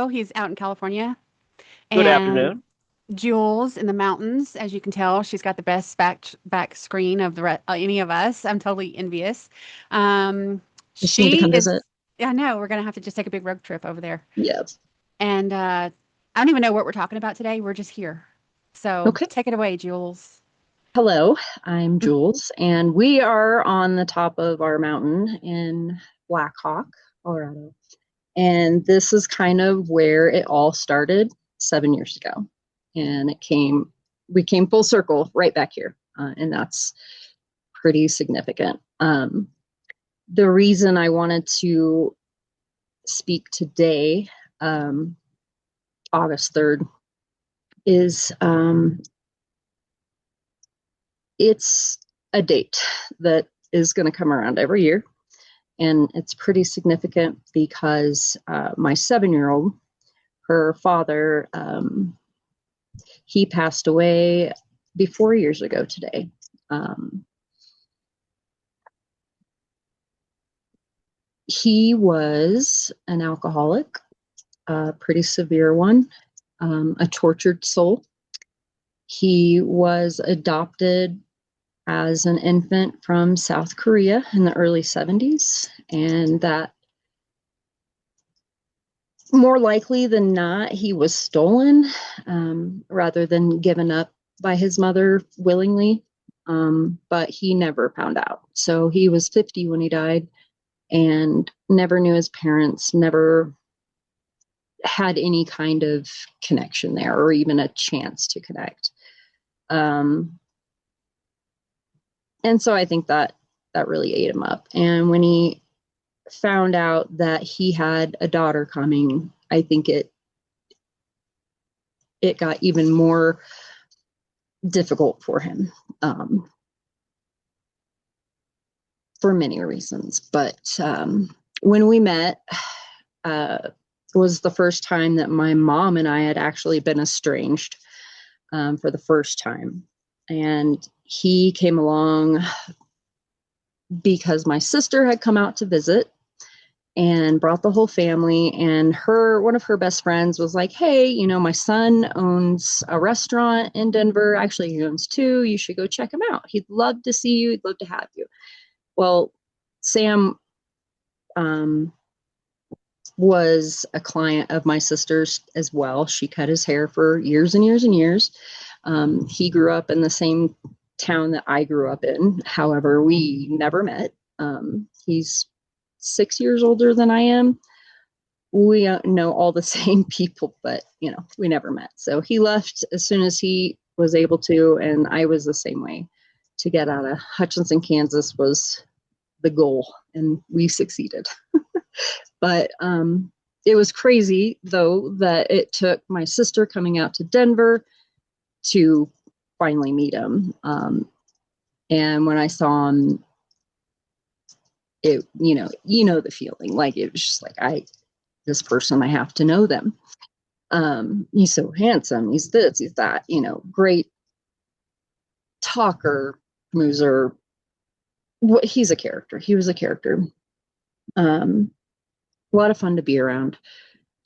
He's out in California. Good And afternoon. Jules in the mountains, as you can tell, she's got the best back screen of any of us. I'm totally envious. Um, You just need to she come is, visit. I know, we're gonna have to just take a big road trip over there. Yes. And I don't even know what we're talking about today. We're just here. So Okay. take it away, Jules. Hello, I'm Jules, and we are on the top of our mountain in Black Hawk, Colorado. And this is kind of where it all started 7 years ago. And we came full circle right back here. And that's pretty significant. The reason I wanted to speak today, August 3rd, is it's a date that is going to come around every year. And it's pretty significant because my 7-year-old, her father, he passed away 4 years ago today. He was an alcoholic, a pretty severe one, a tortured soul. He was adopted as an infant from South Korea in the early 70s, and that more likely than not, he was stolen rather than given up by his mother willingly. But he never found out. So he was 50 when he died and never knew his parents, never had any kind of connection there or even a chance to connect. And so I think that really ate him up. And when he found out that he had a daughter coming, I think it got even more difficult for him, for many reasons. But when we met, was the first time that my mom and I had actually been estranged, for the first time. And he came along because my sister had come out to visit and brought the whole family, and one of her best friends was like, hey, my son owns a restaurant in Denver. Actually, he owns two. You should go check him out. He'd love to see you. He'd love to have you. Well, Sam was a client of my sister's as well. She cut his hair for years and years and years. He grew up in the same town that I grew up in. However, we never met. He's 6 years older than I am. We know all the same people, but we never met. So he left as soon as he was able to, and I was the same way. To get out of Hutchinson, Kansas was the goal, and we succeeded. But it was crazy, though, that it took my sister coming out to Denver to finally meet him. And when I saw him, it, the feeling, like it was just like, this person, I have to know them. He's so handsome. He's this, he's that, great talker, schmoozer. He's a character. He was a character. A lot of fun to be around,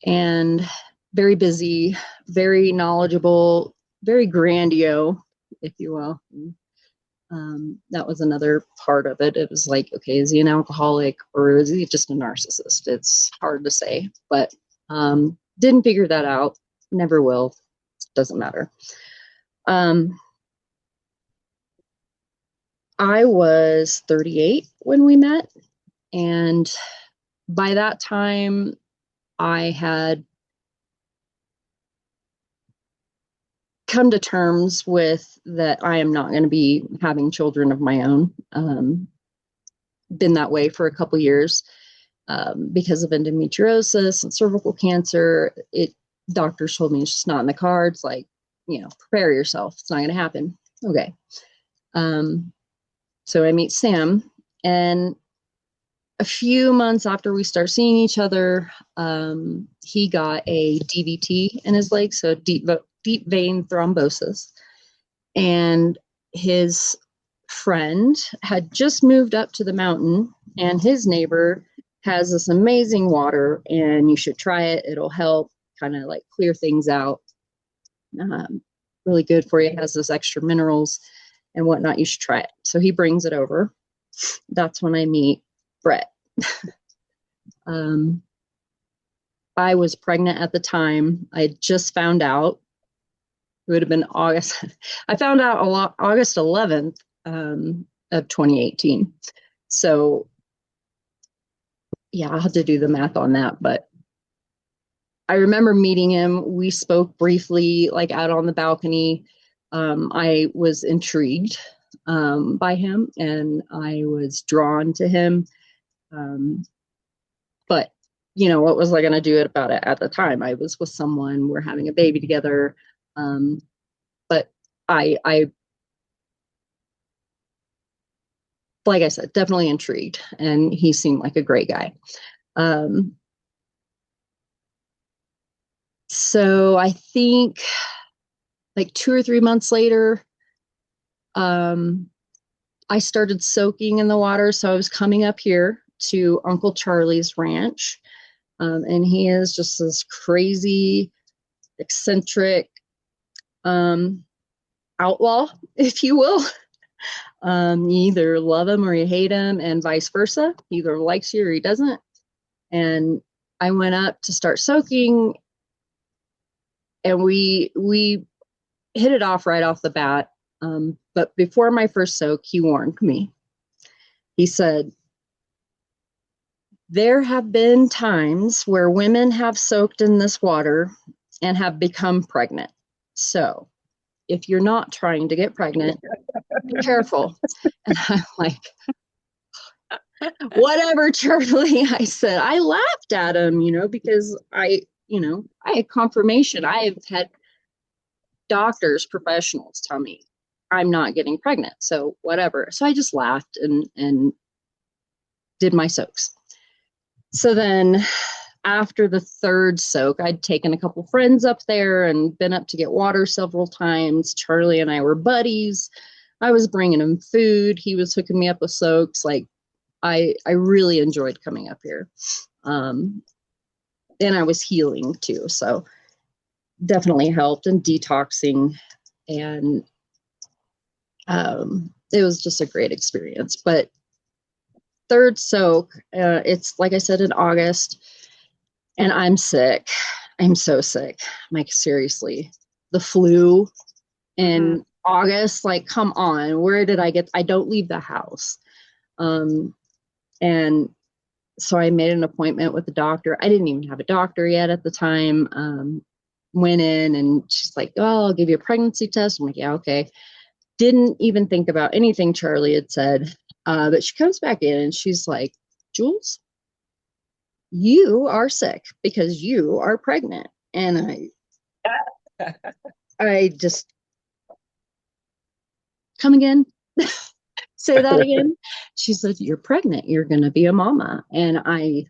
and very busy, very knowledgeable, very grandiose, if you will. That was another part of it. It was like, okay, is he an alcoholic or is he just a narcissist? It's hard to say, but didn't figure that out. Never will. Doesn't matter. I was 38 when we met, and by that time, I had come to terms with that I am not going to be having children of my own. Been that way for a couple years because of endometriosis and cervical cancer. Doctors told me it's just not in the cards. Like, prepare yourself. It's not going to happen. Okay. So I meet Sam, and a few months after we start seeing each other, he got a DVT in his leg, so deep vein thrombosis. And his friend had just moved up to the mountain, and his neighbor has this amazing water, and you should try it. It'll help. kind of like clear things out. Really good for you. It has those extra minerals and whatnot. You should try it. So he brings it over. That's when I meet Brett. I was pregnant at the time. I just found out. It would have been August. I found out August 11th of 2018. So yeah, I'll have to do the math on that. But I remember meeting him. We spoke briefly, like out on the balcony. I was intrigued by him, and I was drawn to him. But what was I going to do about it at the time? I was with someone. We're having a baby together. But I, like I said, definitely intrigued, and he seemed like a great guy. So I think like 2 or 3 months later, I started soaking in the water. So I was coming up here to Uncle Charlie's ranch. And he is just this crazy, eccentric outlaw, if you will. You either love him or you hate him, and vice versa. He either likes you or he doesn't. And I went up to start soaking, and we hit it off right off the bat. But before my first soak, he warned me. He said, there have been times where women have soaked in this water and have become pregnant. So if you're not trying to get pregnant, be careful. And I'm like, whatever, Charlie. I said, I laughed at him, because I had confirmation. I have had doctors, professionals tell me I'm not getting pregnant. So whatever. So I just laughed and did my soaks. So then after the third soak, I'd taken a couple friends up there and been up to get water several times. Charlie and I were buddies. I was bringing him food. He was hooking me up with soaks. Like I really enjoyed coming up here. And I was healing too. So definitely helped and detoxing. And it was just a great experience. But third soak, it's like I said, in August, and I'm sick. I'm so sick. Like seriously, the flu in August, like, come on, where did I don't leave the house. And so I made an appointment with the doctor. I didn't even have a doctor yet at the time. Went in and she's like, oh, I'll give you a pregnancy test. I'm like, yeah, okay. Didn't even think about anything Charlie had said. But she comes back in and she's like, Jules, you are sick because you are pregnant. And I just, come again. Say that again. She said, you're pregnant. You're going to be a mama. And I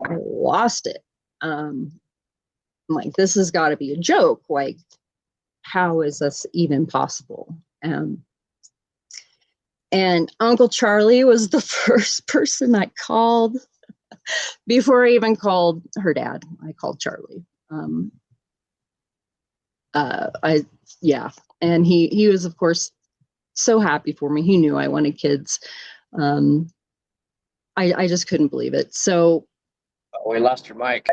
lost it. I'm like, this has got to be a joke. Like, how is this even possible? And Uncle Charlie was the first person I called before I even called her dad. I called Charlie. And he was, of course, so happy for me. He knew I wanted kids. I just couldn't believe it. So we lost your mic.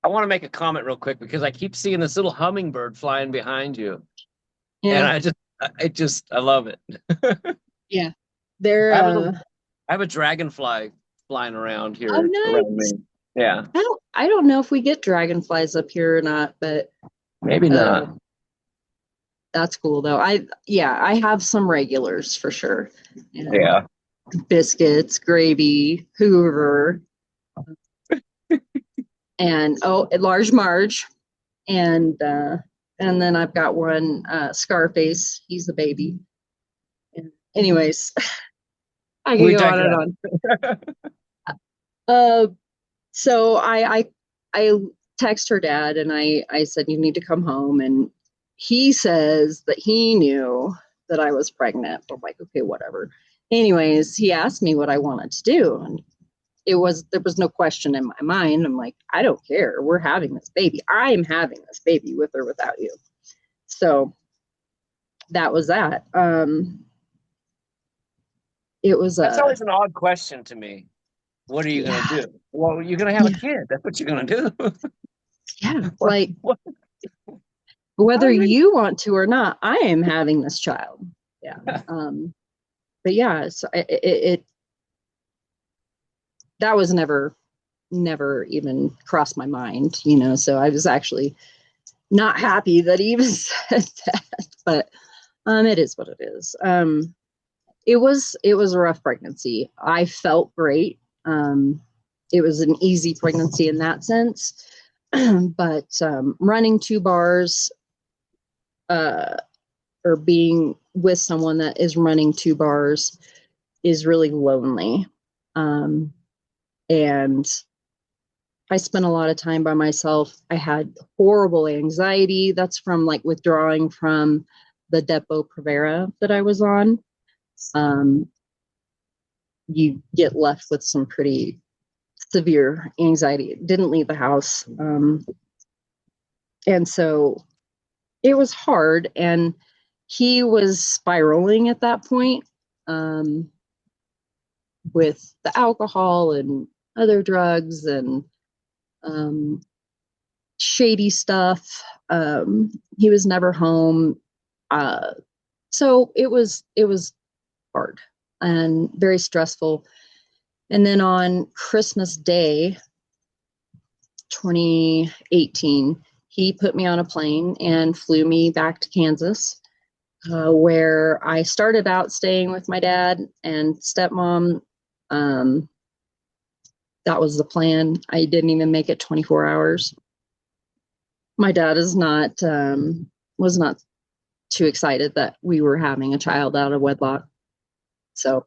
I want to make a comment real quick because I keep seeing this little hummingbird flying behind you. yeah, And I love it. yeah, they're. I have a dragonfly flying around here Oh, nice. around me. Yeah, I don't know if we get dragonflies up here or not, but maybe not. That's cool though. I have some regulars for sure. Yeah. Biscuits, gravy, Hoover, and large Marge, and then I've got one Scarface. He's the baby. And anyways, I can go on and on. So I text her dad and I said, you need to come home, and he says that he knew that I was pregnant. I'm like, okay, whatever. Anyways, he asked me what I wanted to do, and there was no question in my mind. I'm like, I don't care. We're having this baby. I am having this baby with or without you. So that was that. It was That's always an odd question to me. What are you going to do? Well, you're going to have a kid. That's what you're going to do. Yeah. Like, whether you want to or not, I am having this child. Yeah. But yeah, so that was never even crossed my mind, so I was actually not happy that he even said that, but it is what it is. It was a rough pregnancy. I felt great. It was an easy pregnancy in that sense, but running 2 bars, or being with someone that is running 2 bars is really lonely. And I spent a lot of time by myself. I had horrible anxiety. That's from like withdrawing from the Depo-Provera that I was on. You get left with some pretty severe anxiety. Didn't leave the house. And so it was hard. And he was spiraling at that point, with the alcohol and other drugs and shady stuff. He was never home. So it was hard and very stressful. And then on Christmas Day, 2018, he put me on a plane and flew me back to Kansas, where I started out staying with my dad and stepmom. That was the plan. I didn't even make it 24 hours. My dad was not too excited that we were having a child out of wedlock. So,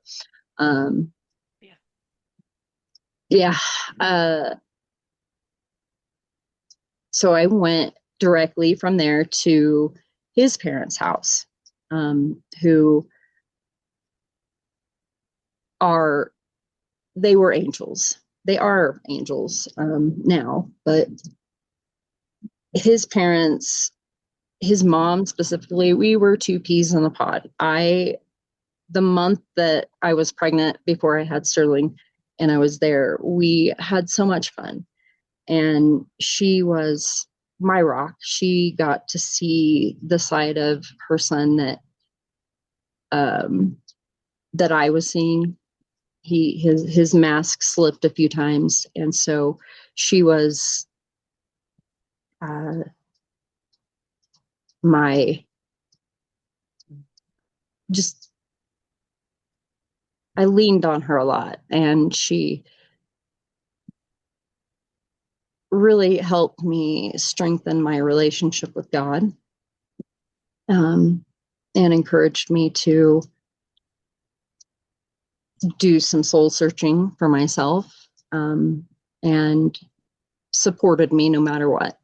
so I went directly from there to his parents' house, who they were angels. They are angels now, but his parents, his mom specifically, we were 2 peas in the pod. The month that I was pregnant before I had Sterling and I was there, we had so much fun. And she was my rock. She got to see the side of her son that I was seeing. His mask slipped a few times, and so she was I leaned on her a lot, and she really helped me strengthen my relationship with God, and encouraged me to do some soul searching for myself, and supported me no matter what.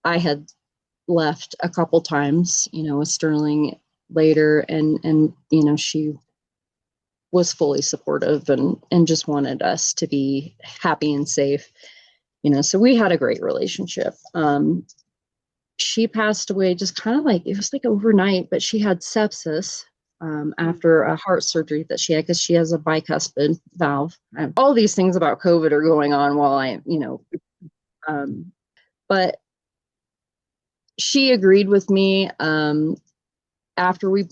I had left a couple times, with Sterling later, and she was fully supportive and just wanted us to be happy and safe, so we had a great relationship. She passed away just kind of it was like overnight, but she had sepsis after a heart surgery that she had, because she has a bicuspid valve. All these things about COVID are going on while but she agreed with me. After we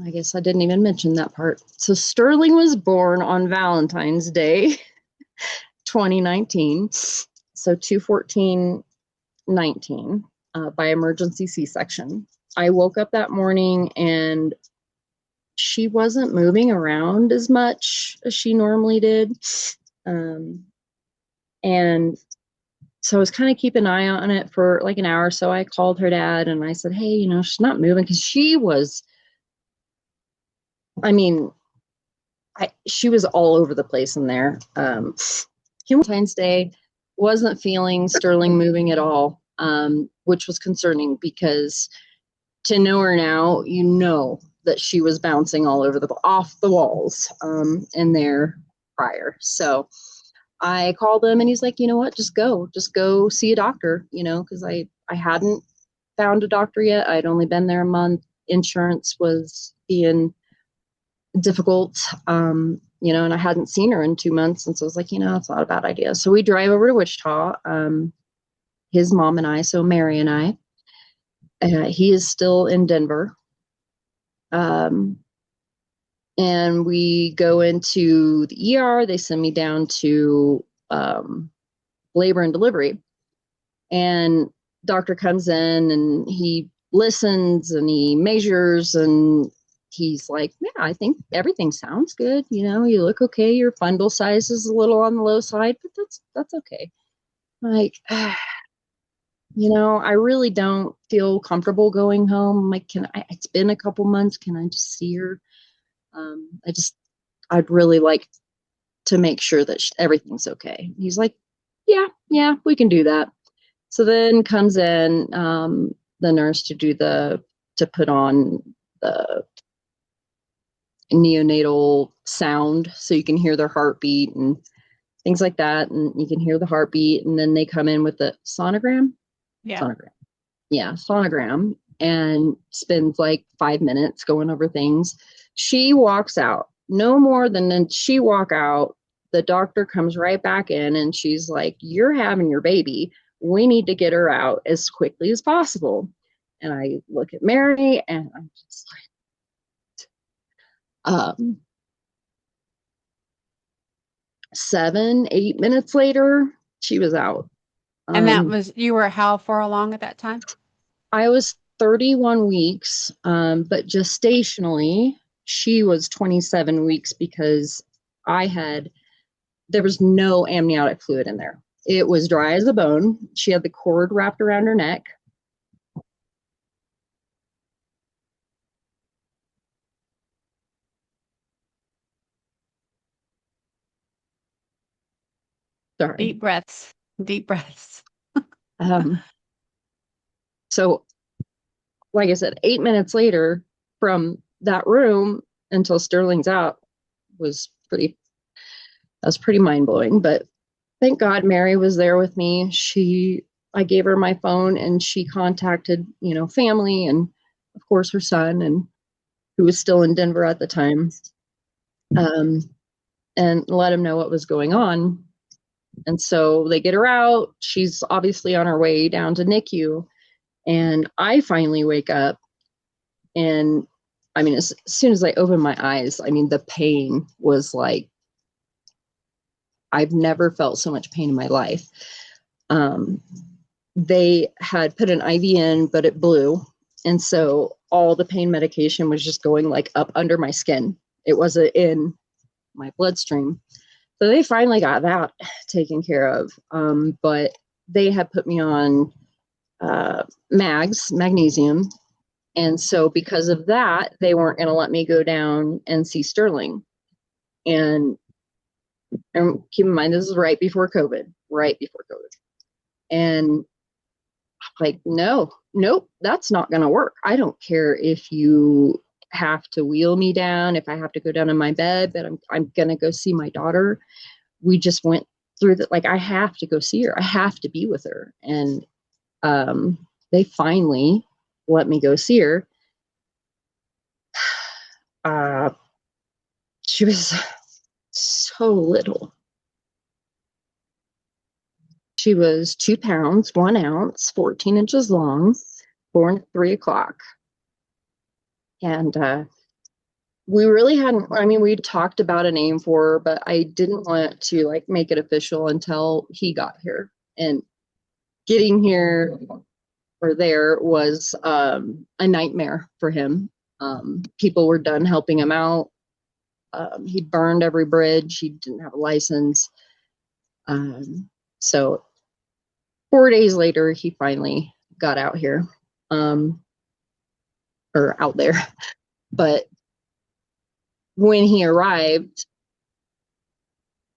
I guess I didn't even mention that part. So Sterling was born on Valentine's Day, 2019. So 2/14/19, by emergency C-section. I woke up that morning and she wasn't moving around as much as she normally did. And so I was kind of keeping an eye on it for like an hour or so. I called her dad and I said, hey, she's not moving, because she was, she was all over the place in there. Valentine's Day, wasn't feeling Sterling moving at all, which was concerning, because to know her now, that she was bouncing all over off the walls in there prior. So I called him and he's like, you know what, just go see a doctor, because I hadn't found a doctor yet. I'd only been there a month. Insurance was being difficult, and I hadn't seen her in 2 months. And so I was like, it's not a bad idea. So we drive over to Wichita, his mom and I, so Mary and I, he is still in Denver. And we go into the ER. They send me down to labor and delivery. And doctor comes in and he listens and he measures and he's like, yeah, I think everything sounds good. You look okay. Your fundal size is a little on the low side, but that's okay. Like, I really don't feel comfortable going home. I'm like, it's been a couple months. Can I just see her? I'd really like to make sure that everything's okay. He's like, yeah, we can do that. So then comes in the nurse to put on the neonatal sound so you can hear their heartbeat and things like that. And you can hear the heartbeat. And then they come in with the sonogram. Yeah. Sonogram. Yeah, sonogram. And spends like 5 minutes going over things. She walks out. No more than she walk out. The doctor comes right back in and she's like, you're having your baby. We need to get her out as quickly as possible. And I look at Mary and I'm just like, 7-8 minutes later, she was out. And you were how far along at that time? I was 31 weeks, but gestationally, she was 27 weeks because there was no amniotic fluid in there. It was dry as a bone. She had the cord wrapped around her neck. Sorry. Deep breaths. Deep breaths. So, like I said, 8 minutes later from that room until Sterling's out was pretty mind blowing. But thank God Mary was there with me. I gave her my phone and she contacted, family and of course her son, and who was still in Denver at the time, and let him know what was going on. And so they get her out. She's obviously on her way down to NICU. And I finally wake up. And I mean, as soon as I open my eyes, I mean, the pain was like, I've never felt so much pain in my life. They had put an IV in, but it blew. And so all the pain medication was just going like up under my skin. It wasn't in my bloodstream. So they finally got that taken care of. But they had put me on magnesium. And so because of that, they weren't going to let me go down and see Sterling. And keep in mind, this is right before COVID. And like, nope, that's not going to work. I don't care if you have to wheel me down, if I have to go down in my bed, but I'm going to go see my daughter. We just went through that. Like, I have to go see her. I have to be with her. And they finally let me go see her. She was so little. She was 2 pounds, 1 ounce, 14 inches long, born at 3 o'clock. And we really we'd talked about a name for her, but I didn't want to like make it official until he got here. And getting here or there was a nightmare for him. People were done helping him out. He burned every bridge. He didn't have a license. So 4 days later, he finally got out here, or out there. But when he arrived,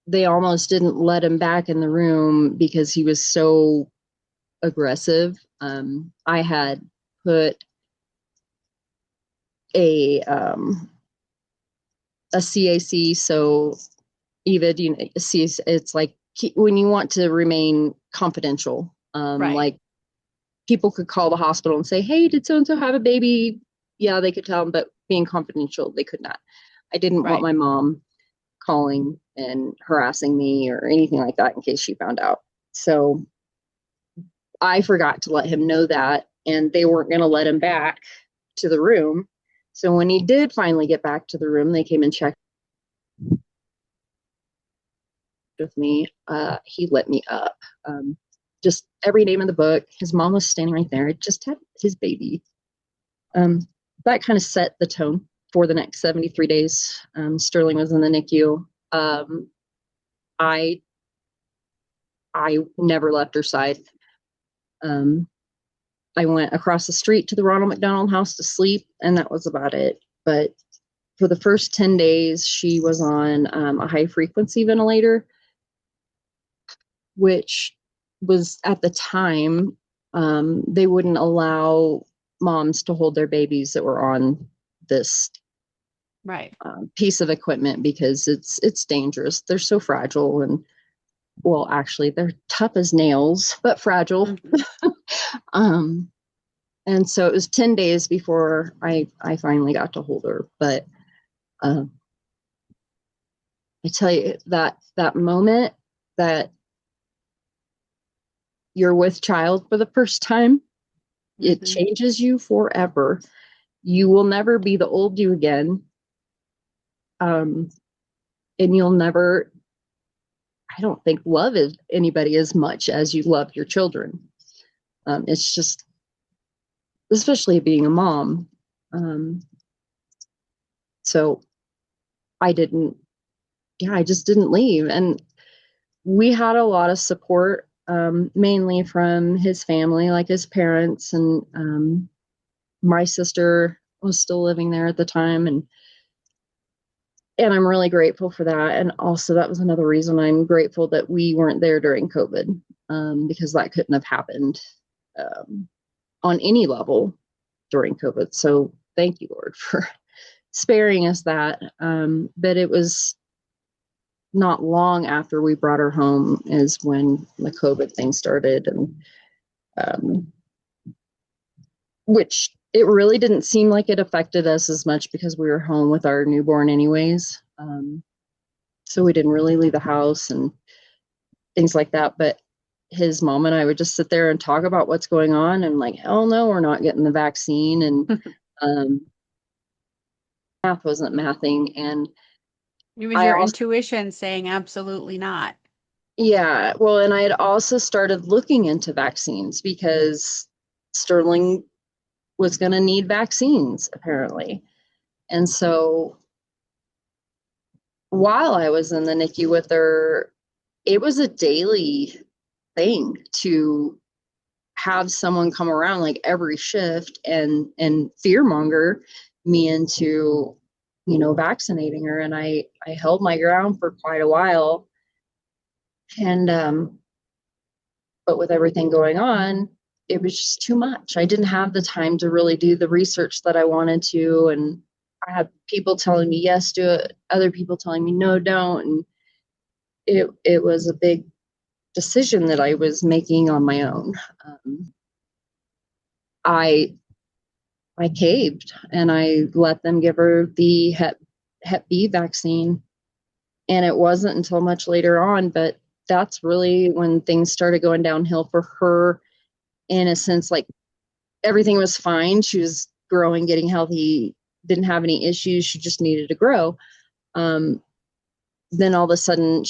they almost didn't let him back in the room because he was so aggressive. I had put a CAC. So even, it's like when you want to remain confidential, Right. like people could call the hospital and say, hey, did so-and-so have a baby? Yeah, they could tell them, but being confidential, they could not. I didn't want Right. my mom calling and harassing me or anything like that in case she found out. So I forgot to let him know that, and they weren't going to let him back to the room. So when he did finally get back to the room, they came and checked with me. He lit me up. Just every name in the book. His mom was standing right there. It just had his baby. That kind of set the tone for the next 73 days. Sterling was in the NICU. I never left her side. I went across the street to the Ronald McDonald House to sleep, and that was about it. But for the first 10 days, she was on a high frequency ventilator, which was at the time, they wouldn't allow moms to hold their babies that were on this Right. piece of equipment because it's dangerous. They're so fragile, and well, actually, they're tough as nails, but fragile. Mm-hmm. And so it was 10 days before I finally got to hold her. But I tell you, that moment that you're with child for the first time, it Mm-hmm. changes you forever. You will never be the old you again. And you'll never, I don't think, love anybody as much as you love your children. It's just, especially being a mom. So I just didn't leave. And we had a lot of support, mainly from his family, like his parents, and my sister was still living there at the time, and I'm really grateful for that. And also, that was another reason I'm grateful that we weren't there during COVID, because that couldn't have happened on any level during COVID. So thank you, Lord, for sparing us that. But it was not long after we brought her home is when the COVID thing started, and which it really didn't seem like it affected us as much because we were home with our newborn anyways. So we didn't really leave the house and things like that. But his mom and I would just sit there and talk about what's going on, and like, hell no, we're not getting the vaccine. And math wasn't mathing. And It was I your also, intuition saying absolutely not. yeah, well, and I had also started looking into vaccines because Sterling was going to need vaccines apparently. And so while I was in the NICU with her, it was a daily thing to have someone come around like every shift and fearmonger me into, vaccinating her. And I held my ground for quite a while. And but with everything going on, it was just too much. I didn't have the time to really do the research that I wanted to. And I had people telling me yes, do it, other people telling me no, don't. And it was a big decision that I was making on my own. I caved and I let them give her the Hep B vaccine. And it wasn't until much later on, but that's really when things started going downhill for her, in a sense. Like, everything was fine. She was growing, getting healthy, didn't have any issues. She just needed to grow. Then all of a sudden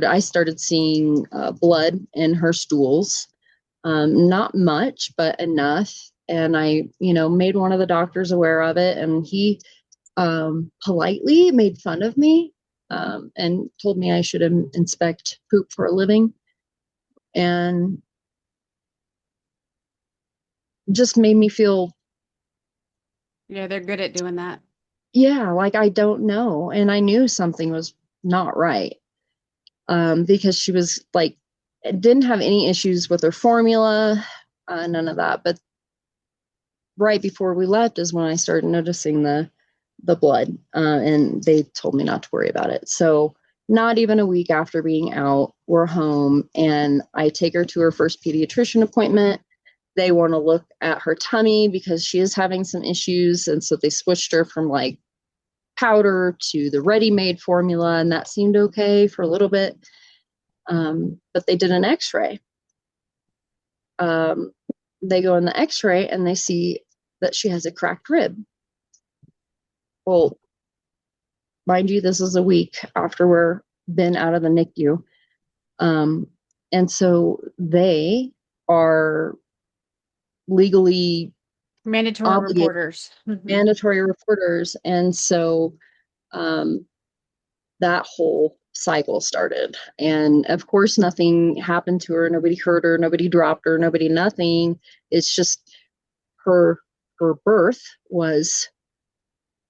I started seeing blood in her stools. Not much, but enough. And I, made one of the doctors aware of it, and he politely made fun of me, and told me I should inspect poop for a living, and just made me feel, Yeah, they're good at doing that. yeah, like I don't know. And I knew something was not right, because she was like, didn't have any issues with her formula, none of that. But right before we left is when I started noticing the blood, and they told me not to worry about it. So not even a week after being out, we're home, and I take her to her first pediatrician appointment. They want to look at her tummy because she is having some issues, and so they switched her from like powder to the ready-made formula, and that seemed okay for a little bit. But they did an x-ray. They go in the x-ray and they see that she has a cracked rib. Well, mind you, this is a week after we're been out of the NICU. And so they are legally Mandatory obligated, reporters. mandatory reporters. And so that whole cycle started. And of course, nothing happened to her. Nobody hurt her. Nobody dropped her. Nobody, nothing. It's just her birth was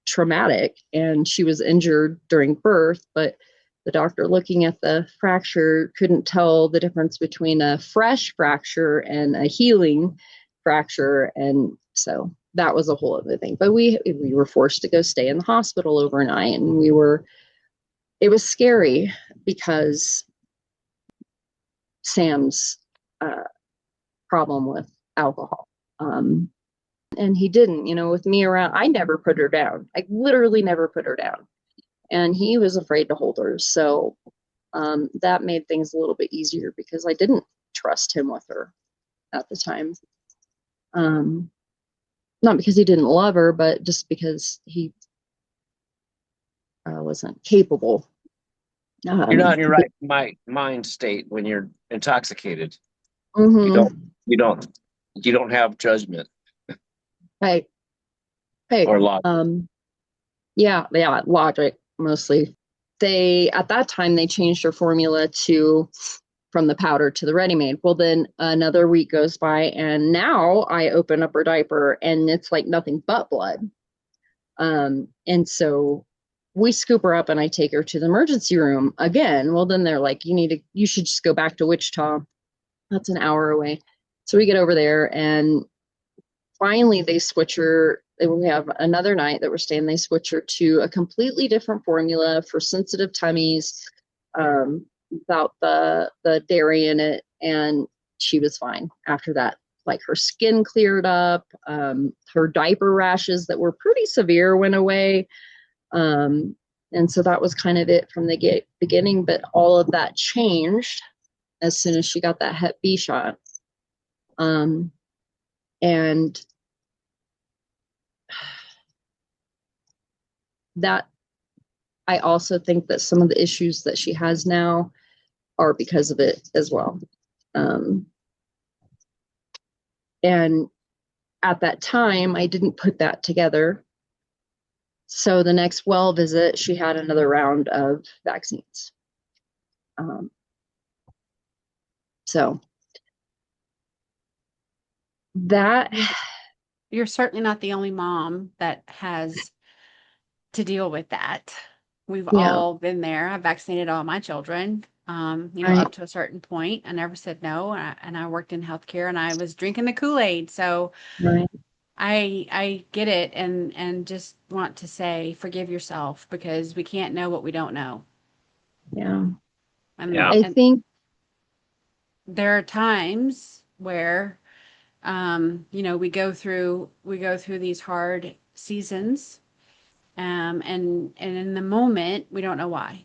traumatic and she was injured during birth, but the doctor looking at the fracture couldn't tell the difference between a fresh fracture and a healing fracture. And so that was a whole other thing. But we were forced to go stay in the hospital overnight, and it was scary because Sam's problem with alcohol. And he didn't, with me around, I never put her down. I literally never put her down. And he was afraid to hold her. So that made things a little bit easier because I didn't trust him with her at the time. Not because he didn't love her, but just because he wasn't capable. You're not in your right mind state when you're intoxicated. Mm-hmm. You don't have judgment. Right. Hey. Or logic. Yeah, logic mostly. At that time they changed her formula from the powder to the ready-made. Well, then another week goes by, and now I open up her diaper and it's like nothing but blood. And so we scoop her up and I take her to the emergency room again. Well, then they're like, you should just go back to Wichita. That's an hour away. So we get over there, and finally they switch her. We have another night that we're staying. They switch her to a completely different formula for sensitive tummies, without the dairy in it, and she was fine after that. Like her skin cleared up, her diaper rashes that were pretty severe went away, and so that was kind of it from the beginning. But all of that changed as soon as she got that Hep B shot, and that I also think that some of the issues that she has now are because of it as well. And at that time, I didn't put that together. So the next well visit, she had another round of vaccines. So that... You're certainly not the only mom that has to deal with that. We've all been there. I vaccinated all my children, Right. up to a certain point. I never said no, and I worked in healthcare, and I was drinking the Kool-Aid. So Right. I get it, and just want to say, forgive yourself, because we can't know what we don't know. Yeah. Yeah. I think there are times where we go through these hard seasons, and in the moment we don't know why.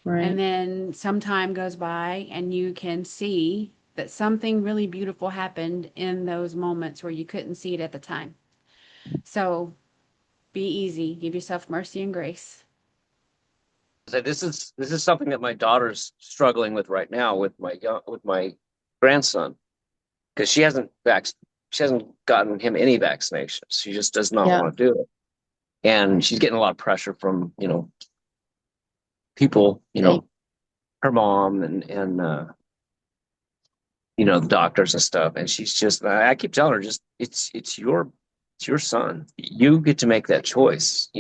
right. And then some time goes by and you can see that something really beautiful happened in those moments where you couldn't see it at the time. So be easy, give yourself mercy and grace. So this is something that my daughter's struggling with right now with my grandson, because she hasn't gotten him any vaccinations. She just does not want to do it, and she's getting a lot of pressure from people, her mom and the doctors and stuff. And she's just, I keep telling her, just it's your son. You get to make that choice.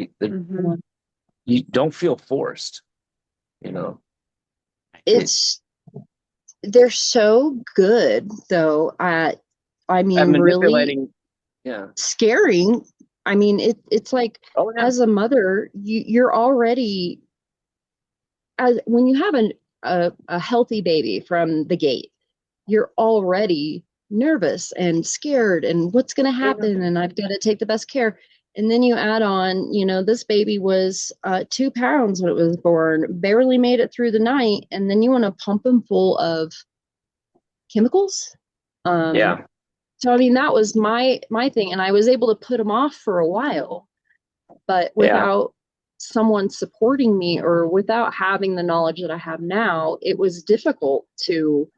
You don't feel forced. They're so good though at, I mean, manipulating, really Yeah. scaring. I mean, it's like Oh yeah. as a mother, you're already, as when you have a healthy baby from the gate, you're already nervous and scared and what's going to Oh, yeah. happen and I've got to take the best care. And then you add on, this baby was 2 pounds when it was born, barely made it through the night, and then you want to pump him full of chemicals. Um, Yeah. so I mean that was my thing, and I was able to put him off for a while, but Yeah. without someone supporting me or without having the knowledge that I have now, it was difficult to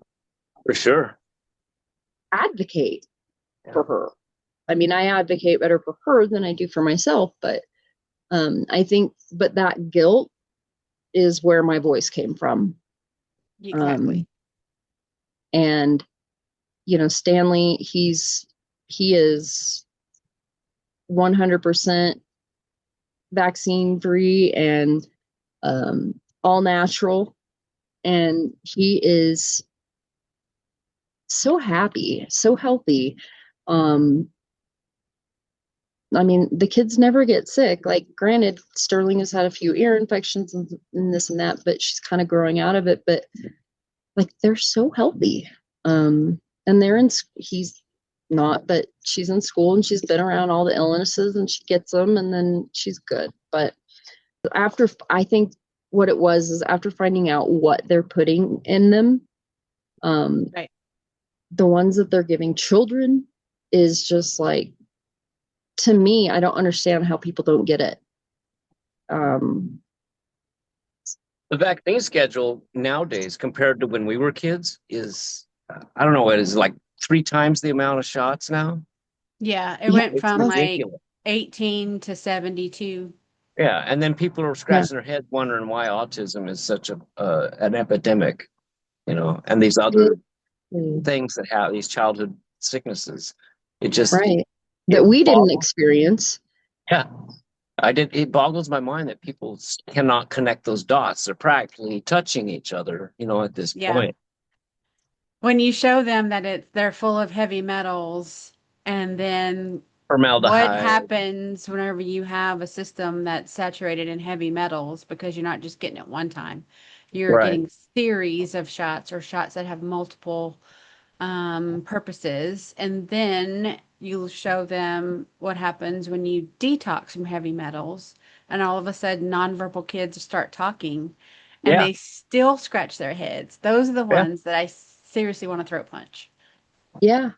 For sure. advocate Yeah. for her. I mean, I advocate better for her than I do for myself, but I think, but that guilt is where my voice came from. Exactly. Um, and Stanley, he is 100% vaccine free and all natural, and he is so happy, so healthy. Um, I mean, the kids never get sick. Like, granted, Sterling has had a few ear infections and this and that, but she's kind of growing out of it. But like, they're so healthy. And he's not, but she's in school and she's been around all the illnesses and she gets them and then she's good. But I think what it was is after finding out what they're putting in them, um, Right. the ones that they're giving children is just like, to me, I don't understand how people don't get it. Um, The vaccine schedule nowadays compared to when we were kids is, I don't know, it is like 3 times the amount of shots now. Yeah, it yeah, went It's from like ridiculous. 18 to 72. Yeah, and then people are yeah, scratching their heads wondering why autism is such a an epidemic, and these it other is. things that have these childhood sicknesses. It just Right. it That we didn't boggles. experience. Yeah, it boggles my mind that people cannot connect those dots. They're practically touching each other, at this Yeah. point. When you show them that they're full of heavy metals, and then what Formaldehyde. happens whenever you have a system that's saturated in heavy metals, because you're not just getting it one time. You're Right. getting series of shots, or shots that have multiple purposes. And then you'll show them what happens when you detox from heavy metals. And all of a sudden, nonverbal kids start talking and Yeah. they still scratch their heads. Those are the Yeah. ones that I seriously want to throat punch. Yeah.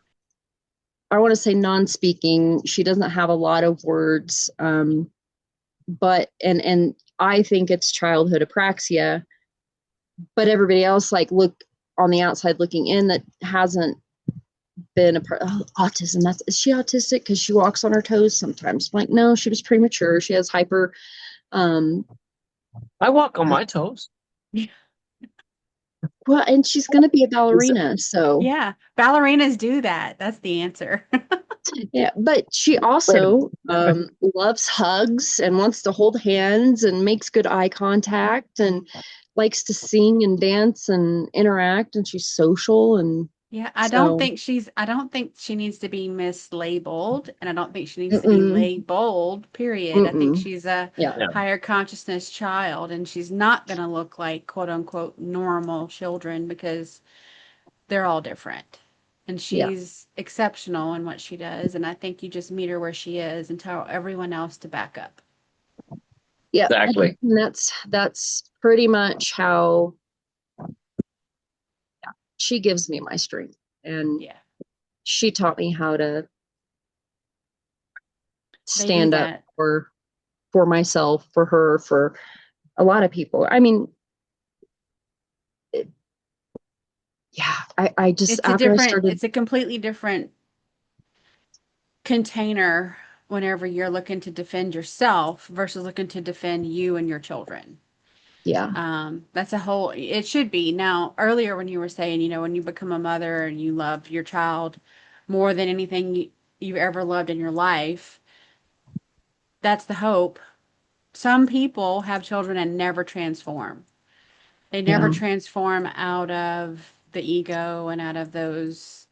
I want to say non-speaking. She doesn't have a lot of words. But and I think it's childhood apraxia, but everybody else like look on the outside looking in that hasn't been a part. Oh, autism, that's, is she autistic because she walks on her toes sometimes? I'm like, no, she was premature, she has hyper, um I walk on my toes. well, and she's going to be a ballerina, so Yeah, ballerinas do that. That's the answer. yeah. But she Wait a also minute. loves hugs and wants to hold hands and makes good eye contact and likes to sing and dance and interact, and she's social. And Yeah, so I don't think she needs to be mislabeled, and I don't think she needs to be mm-mm, labeled, period. I think mm-mm. she's a Yeah, Yeah. higher consciousness child, and she's not going to look like quote unquote normal children, because they're all different. And yeah, she's exceptional in what she does, and I think you just meet her where she is and tell everyone else to back up. yeah. Exactly. And that's pretty much how she gives me my strength. And Yeah, she taught me how to they do stand up that. for myself, for her, for a lot of people. I mean, it, yeah, I just, after I started, It's a completely different container whenever you're looking to defend yourself versus looking to defend you and your children. yeah, That's a whole, it should be. Now, earlier when you were saying, when you become a mother and you love your child more than anything you ever loved in your life, that's the hope. Some people have children and never transform. They never yeah, transform out of the ego and out of those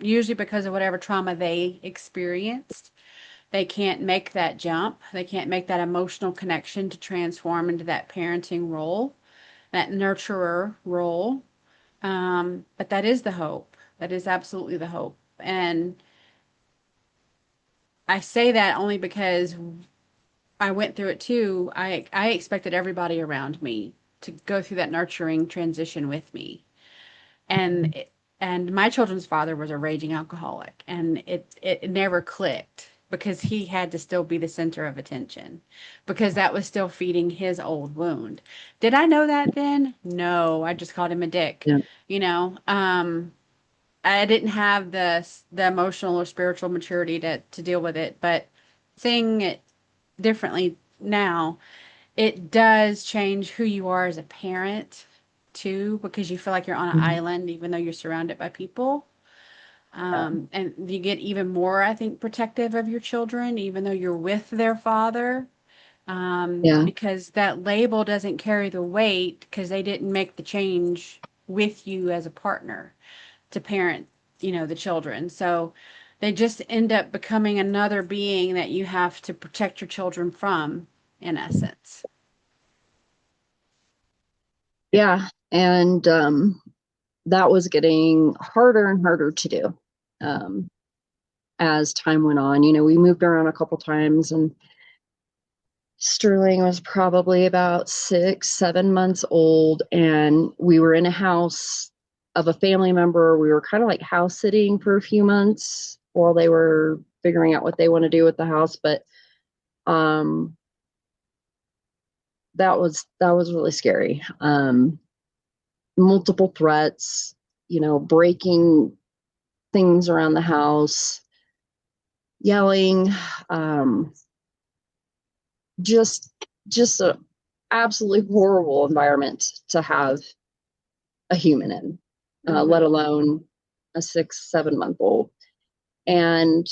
usually because of whatever trauma they experienced. They can't make that jump. They can't make that emotional connection to transform into that parenting role, that nurturer role. But that is the hope. That is absolutely the hope. And I say that only because I went through it too. I expected everybody around me to go through that nurturing transition with me. And and my children's father was a raging alcoholic, and it never clicked because he had to still be the center of attention because that was still feeding his old wound. Did I know that then? No, I just called him a dick. Yeah. You know, I didn't have the emotional or spiritual maturity to deal with it, but seeing it differently now, it does change who you are as a parent too, because you feel like you're on an Mhm. island even though you're surrounded by people. Yeah. And you get even more, I think, protective of your children, even though you're with their father, Yeah. because that label doesn't carry the weight because they didn't make the change with you as a partner to parent, the children. So they just end up becoming another being that you have to protect your children from, in essence. Yeah. And that was getting harder and harder to do um, as time went on. We moved around a couple times, and Sterling was probably about 6, 7 months old, and we were in a house of a family member. We were kind of like house sitting for a few months while they were figuring out what they want to do with the house. But um, that was really scary. Multiple threats, breaking things around the house, yelling, um, just just a absolutely horrible environment to have a human in, let Hmm. alone a 6, 7 month old. And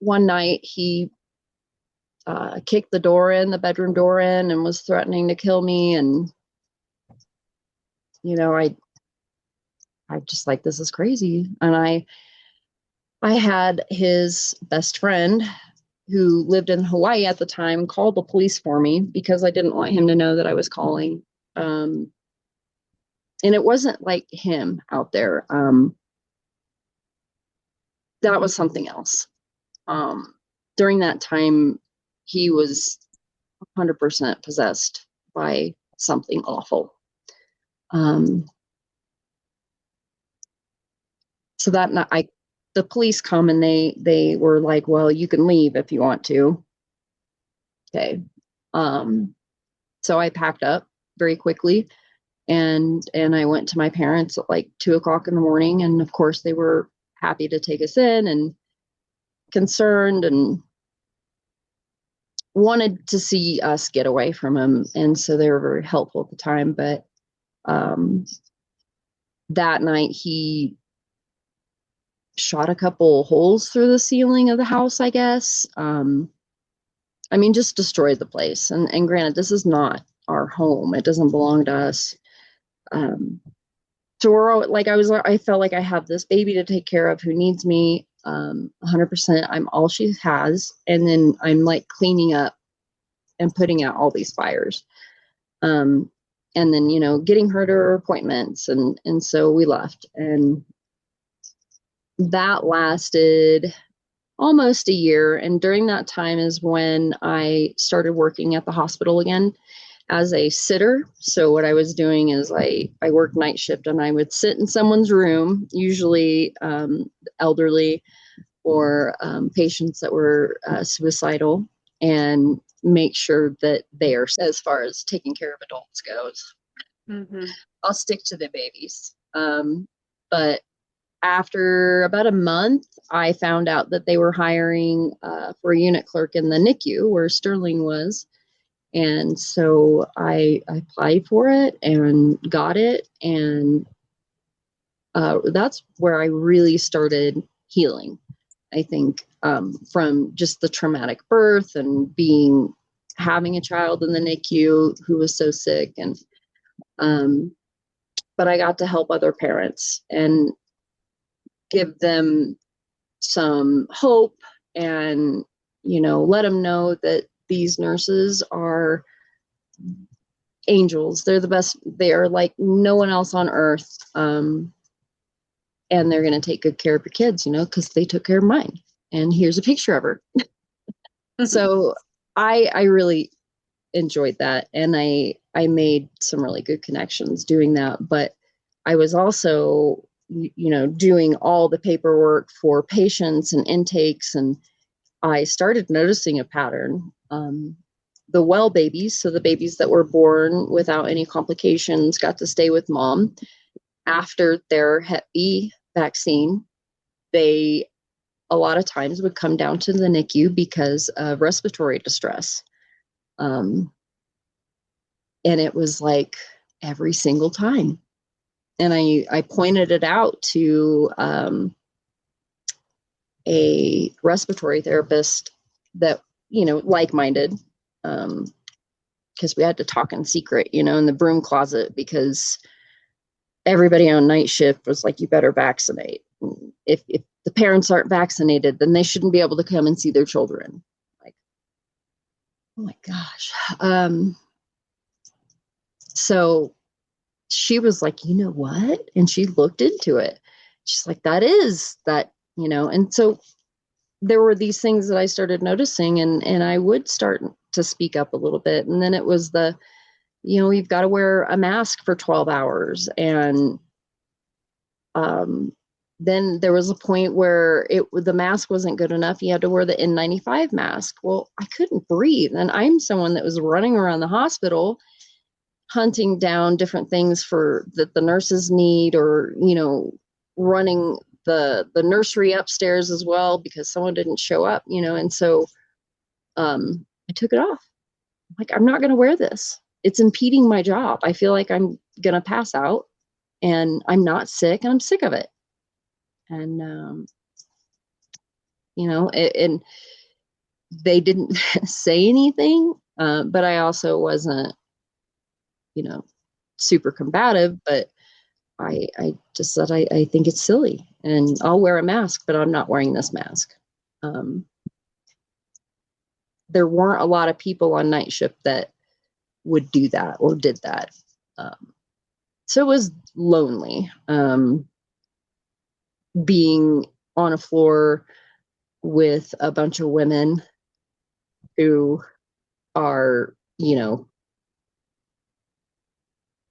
one night he kicked the bedroom door in, and was threatening to kill me. And I just like, this is crazy. And I had his best friend who lived in Hawaii at the time call the police for me because I didn't want him to know that I was calling. Um, and it wasn't like him out there. That was something else. Um, During that time, he was 100% possessed by something awful. Um, so that night, the police come, and they were like, "Well, you can leave if you want to." Okay. Um, so I packed up very quickly, and I went to my parents at like 2 o'clock in the morning, and of course they were happy to take us in and concerned and wanted to see us get away from him, and so they were very helpful at the time. But um, that night he shot a couple holes through the ceiling of the house, I guess. I mean, just destroyed the place. And granted, this is not our home; it doesn't belong to us. Um, so we're all, like, I felt like I have this baby to take care of who needs me 100%. I'm all she has, and then I'm like cleaning up and putting out all these fires. Um, and then getting her to her appointments, and so we left, and that lasted almost a year. And during that time is when I started working at the hospital again as a sitter. So what I was doing is I worked night shift, and I would sit in someone's room, usually elderly or patients that were suicidal, and make sure that they are, as far as taking care of adults goes. Hmm. I'll stick to the babies. But after about a month, I found out that they were hiring for a unit clerk in the NICU where Sterling was. And so I applied for it and got it. And that's where I really started healing, I think, from just the traumatic birth and having a child in the NICU who was so sick. And but I got to help other parents. And give them some hope and, let them know that these nurses are angels. They're the best. They are like no one else on earth. And they're going to take good care of your kids, because they took care of mine. And here's a picture of her. So I really enjoyed that. And I made some really good connections doing that. But I was also, doing all the paperwork for patients and intakes. And I started noticing a pattern. The well babies, so the babies that were born without any complications, got to stay with mom after their Hep B vaccine. They a lot of times would come down to the NICU because of respiratory distress. And it was like every single time. And I pointed it out to a respiratory therapist that, like-minded, because we had to talk in secret, in the broom closet, because everybody on night shift was like, you better vaccinate. If the parents aren't vaccinated, then they shouldn't be able to come and see their children. Like, oh my gosh. So she was like, you know what? And she looked into it. She's like, that is that, and so there were these things that I started noticing, and I would start to speak up a little bit. And then it was you've got to wear a mask for 12 hours. And then there was a point where the mask wasn't good enough. You had to wear the N95 mask. Well, I couldn't breathe. And I'm someone that was running around the hospital hunting down different things that the nurses need, or, running the nursery upstairs as well, because someone didn't show up, and so I took it off. Like, I'm not going to wear this. It's impeding my job. I feel like I'm going to pass out, and I'm not sick, and I'm sick of it. And, and they didn't say anything, but I also wasn't, super combative, but I just said, I think it's silly, and I'll wear a mask, but I'm not wearing this mask. There weren't a lot of people on night shift that would do that or did that. So it was lonely, being on a floor with a bunch of women who are,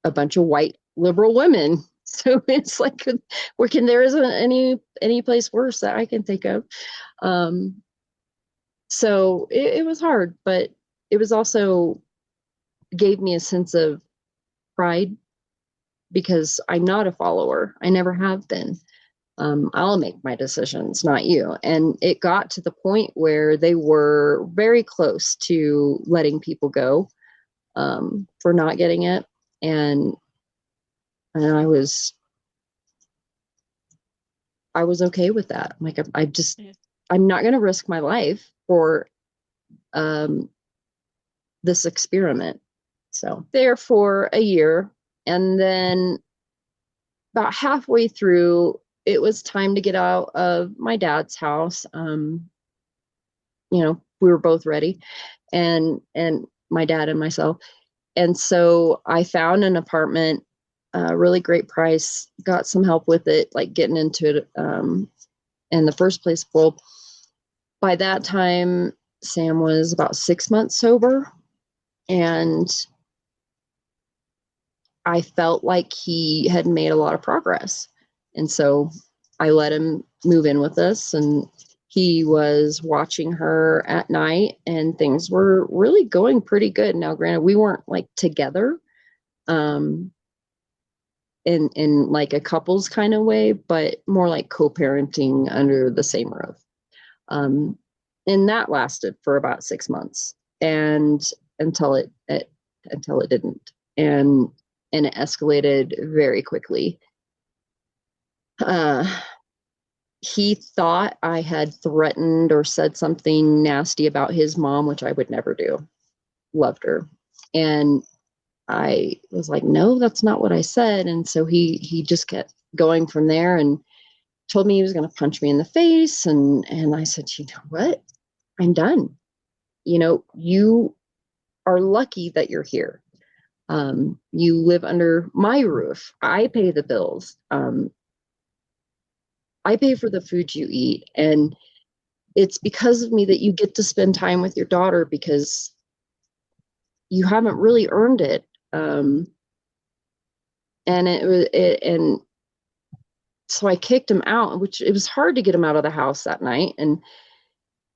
a bunch of white liberal women. So it's like, there isn't any place worse that I can think of. So it was hard, but it was also gave me a sense of pride, because I'm not a follower. I never have been. I'll make my decisions, not you. And it got to the point where they were very close to letting people go for not getting it. And I was okay with that. Like, I'm not going to risk my life for this experiment. So there for a year, and then about halfway through, it was time to get out of my dad's house. We were both ready, and my dad and myself. And so I found an apartment, really great price, got some help with it, like getting into it in the first place. Well, by that time, Sam was about 6 months sober, and I felt like he had made a lot of progress. And so I let him move in with us, and he was watching her at night, and things were really going pretty good. Now, granted, we weren't like together in like a couples kind of way, but more like co-parenting under the same roof. And that lasted for about 6 months, and until it didn't. And it escalated very quickly. He thought I had threatened or said something nasty about his mom, which I would never do. Loved her. And I was like, no, that's not what I said. And so he just kept going from there. And told me he was going to punch me in the face. And I said, you know what? I'm done. You know, you are lucky that you're here. You live under my roof. I pay the bills. I pay for the food you eat. And it's because of me that you get to spend time with your daughter, because you haven't really earned it. And and so I kicked him out, which it was hard to get him out of the house that night. And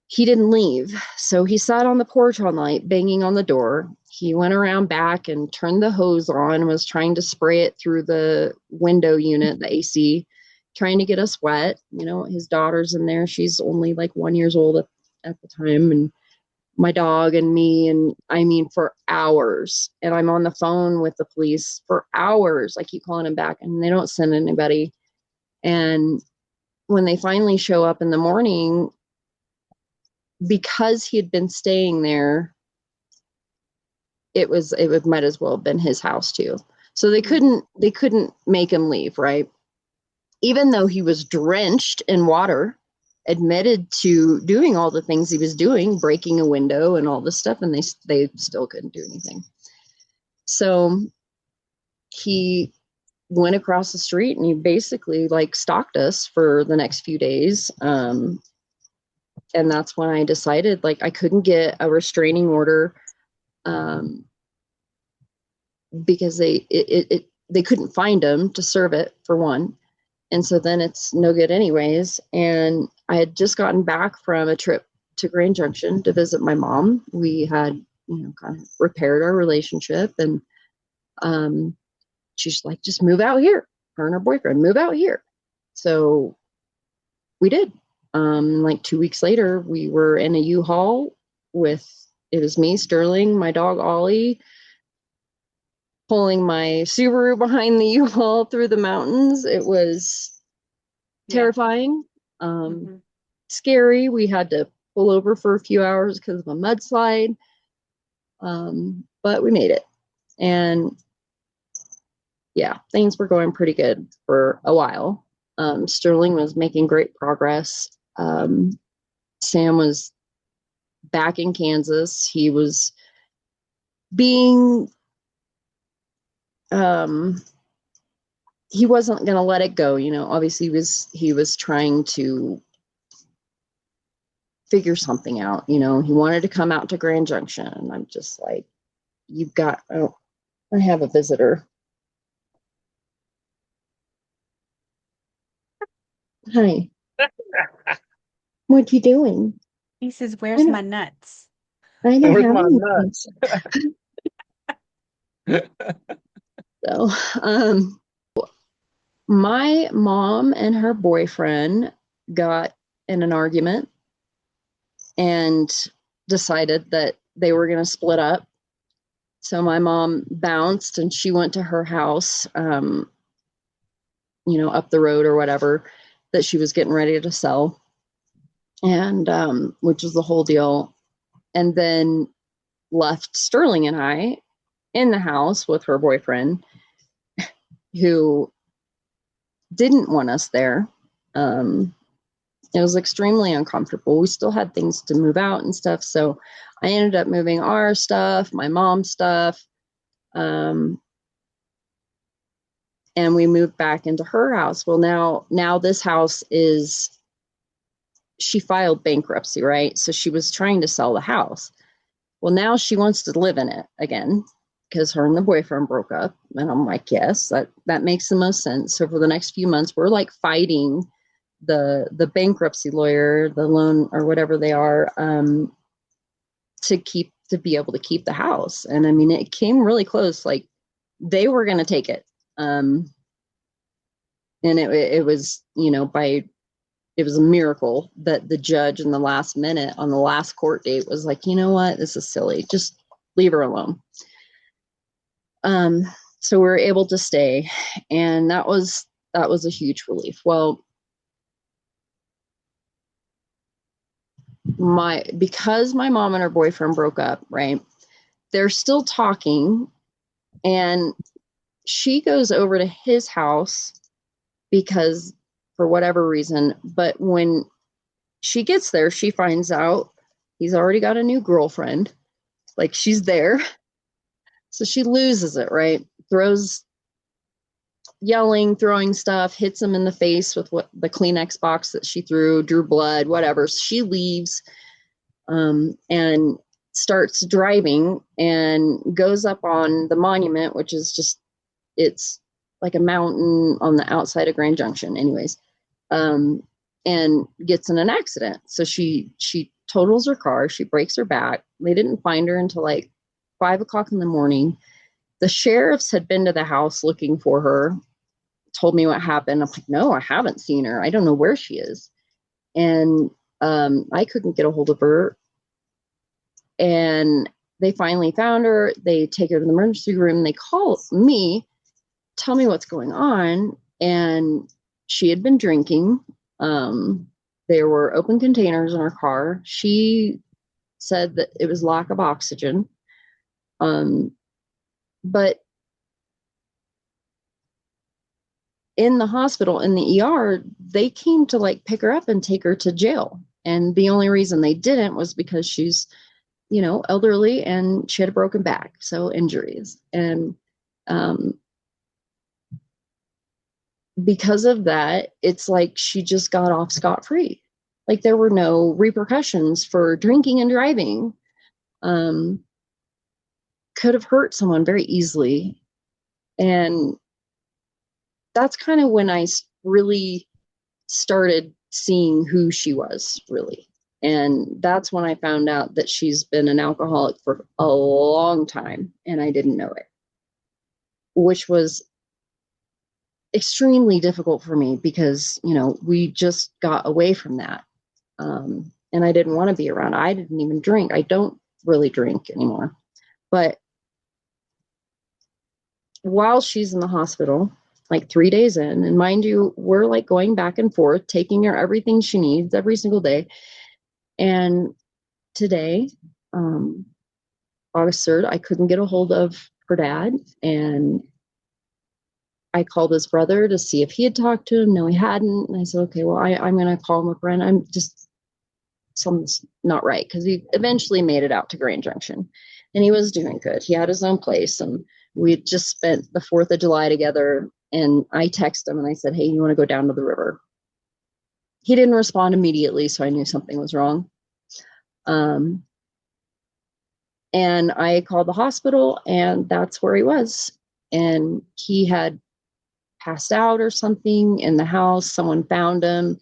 he didn't leave. So he sat on the porch all night, banging on the door. He went around back and turned the hose on and was trying to spray it through the window unit, the AC, trying to get us wet. You know, his daughter's in there. She's only like 1 year old at the time. And my dog and me, and I mean, for hours. And I'm on the phone with the police for hours. I keep calling him back and they don't send anybody. And when they finally show up in the morning, because he had been staying there, it might as well have been his house too. So they couldn't make him leave, right? Even though he was drenched in water, admitted to doing all the things he was doing, breaking a window and all this stuff, and they still couldn't do anything. So he went across the street and he basically like stalked us for the next few days. And that's when I decided like I couldn't get a restraining order, because they couldn't find him to serve it, for one. And so then it's no good anyways. And I had just gotten back from a trip to Grand Junction to visit my mom. We had, you know, kind of repaired our relationship, and she's like, just move out here. Her and her boyfriend, move out here. So we did. Like 2 weeks later, we were in a U-Haul it was me, Sterling, my dog Ollie, pulling my Subaru behind the U-Haul through the mountains. It was terrifying, scary. We had to pull over for a few hours because of a mudslide, but we made it. And yeah, things were going pretty good for a while. Sterling was making great progress. Sam was back in Kansas. He was being, he wasn't going to let it go. You know, obviously he was trying to figure something out. You know, he wanted to come out to Grand Junction. And I'm just like, you've got, oh, I have a visitor. Hi. What you doing? He says, "Where's my nuts?" I don't Where's have my any nuts? So, my mom and her boyfriend got in an argument and decided that they were going to split up. So my mom bounced and she went to her house, you know, up the road or whatever, that she was getting ready to sell, and which was the whole deal. And then left Sterling and I in the house with her boyfriend, who didn't want us there. It was extremely uncomfortable. We still had things to move out and stuff. So I ended up moving our stuff, my mom's stuff. And we moved back into her house. Well, now this house she filed bankruptcy, right? So she was trying to sell the house. Well, now she wants to live in it again because her and the boyfriend broke up. And I'm like, yes, that makes the most sense. So for the next few months, we're like fighting the bankruptcy lawyer, the loan or whatever they are, to be able to keep the house. And I mean, it came really close. Like they were going to take it. And it was, you know, it was a miracle that the judge in the last minute on the last court date was like, you know what, this is silly. Just leave her alone. So we were able to stay, and that was a huge relief. Well, because my mom and her boyfriend broke up, right? They're still talking, and she goes over to his house because for whatever reason. But when she gets there, she finds out he's already got a new girlfriend. Like, she's there. So she loses it, right? Throws, yelling, throwing stuff, hits him in the face with what the Kleenex box that she threw, drew blood, whatever. So she leaves, and starts driving and goes up on the monument, which is just, it's like a mountain on the outside of Grand Junction, anyways, and gets in an accident. So she totals her car. She breaks her back. They didn't find her until like 5 o'clock in the morning. The sheriffs had been to the house looking for her, told me what happened. I'm like, no, I haven't seen her. I don't know where she is. And I couldn't get a hold of her. And they finally found her. They take her to the emergency room. They call me, tell me what's going on. And she had been drinking. There were open containers in her car. She said that it was lack of oxygen. But in the hospital, in the ER, they came to like pick her up and take her to jail. And the only reason they didn't was because she's, you know, elderly and she had a broken back, so injuries. And because of that, it's like she just got off scot-free. Like, there were no repercussions for drinking and driving. Could have hurt someone very easily. And that's kind of when I really started seeing who she was, really. And that's when I found out that she's been an alcoholic for a long time, and I didn't know it, which was extremely difficult for me because, you know, we just got away from that. And I didn't want to be around. I didn't even drink. I don't really drink anymore. But while she's in the hospital, like 3 days in, and mind you, we're like going back and forth, taking her everything she needs every single day. And today, August 3rd, I couldn't get a hold of her dad. And I called his brother to see if he had talked to him. No, he hadn't. And I said, okay, well, I'm going to call him up, and I'm just, something's not right. Because he eventually made it out to Grand Junction, and he was doing good. He had his own place, and we had just spent the 4th of July together. And I texted him and I said, hey, you want to go down to the river? He didn't respond immediately, so I knew something was wrong. And I called the hospital, and that's where he was. And he had passed out or something in the house. Someone found him.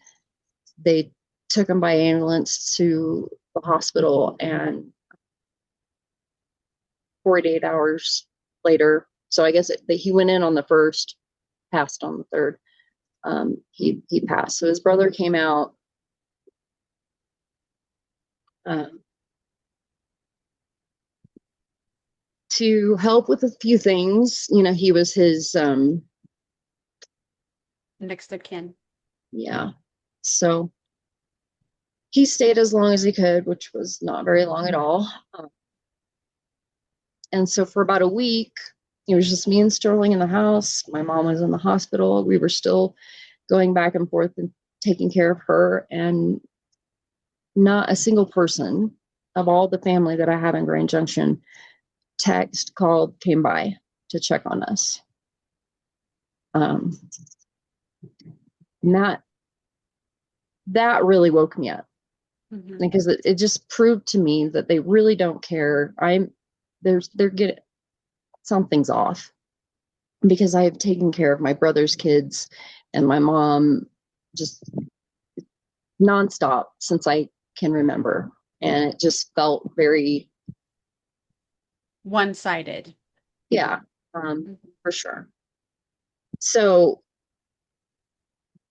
They took him by ambulance to the hospital, and 48 hours later, so I guess he went in on the 1st, passed on the 3rd. He passed. So his brother came out to help with a few things. You know, he was his Next of kin. yeah. So he stayed as long as he could, which was not very long at all. And so for about a week, it was just me and Sterling in the house. My mom was in the hospital. We were still going back and forth and taking care of her. And not a single person of all the family that I have in Grand Junction text, called, came by to check on us. And that really woke me up, because it just proved to me that they really don't care. They're getting, something's off, because I have taken care of my brother's kids and my mom just nonstop since I can remember. And it just felt very one-sided. Yeah, for sure. So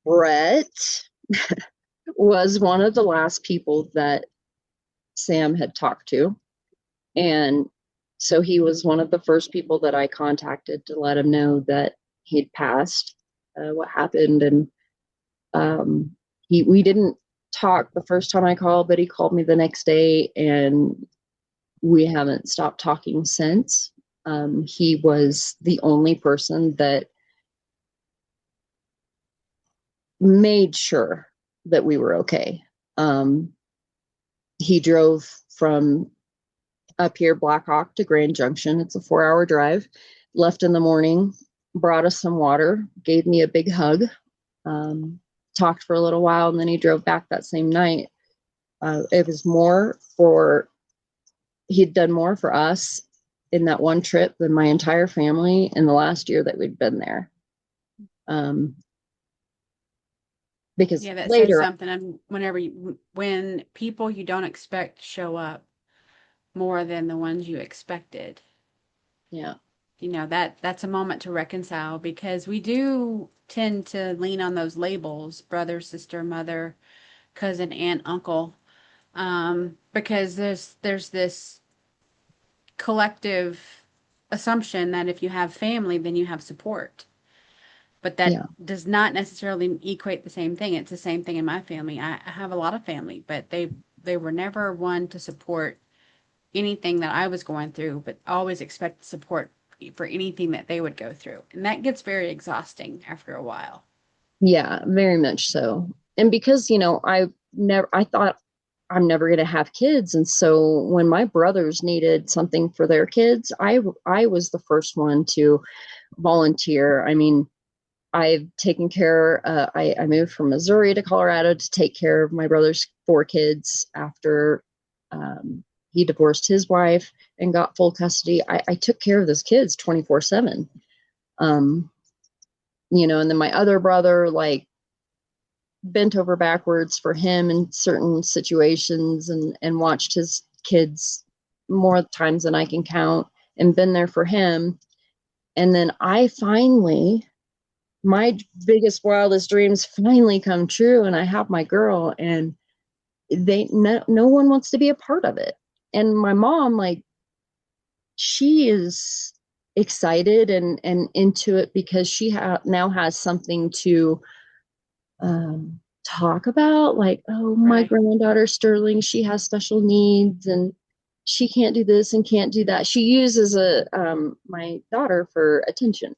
Brett was one of the last people that Sam had talked to. And so he was one of the first people that I contacted to let him know that he'd passed, what happened. And we didn't talk the first time I called, but he called me the next day, and we haven't stopped talking since. He was the only person that made sure that we were okay. He drove from up here, Black Hawk to Grand Junction. It's a 4-hour drive. Left in the morning, brought us some water, gave me a big hug, talked for a little while, and then he drove back that same night. It was more for, he'd done more for us in that one trip than my entire family in the last year that we'd been there. Because Yeah, that says later, something. When people you don't expect show up more than the ones you expected, yeah, that's a moment to reconcile, because we do tend to lean on those labels: brother, sister, mother, cousin, aunt, uncle, because there's this collective assumption that if you have family, then you have support. But that yeah, does not necessarily equate the same thing. It's the same thing in my family. I have a lot of family, but they were never one to support anything that I was going through, but always expect support for anything that they would go through. And that gets very exhausting after a while. yeah, very much so. And because, I thought I'm never going to have kids. And so when my brothers needed something for their kids, I was the first one to volunteer. I mean, I've taken care, I moved from Missouri to Colorado to take care of my brother's 4 kids after he divorced his wife and got full custody. I took care of those kids 24/7. Um, and then my other brother, like, bent over backwards for him in certain situations and watched his kids more times than I can count and been there for him. And then I finally, my biggest, wildest dreams finally come true, and I have my girl, and no one wants to be a part of it. And my mom, like, she is excited and into it because she now has something to talk about, like, oh, my Right. granddaughter Sterling, she has special needs and she can't do this and can't do that. She uses my daughter for attention,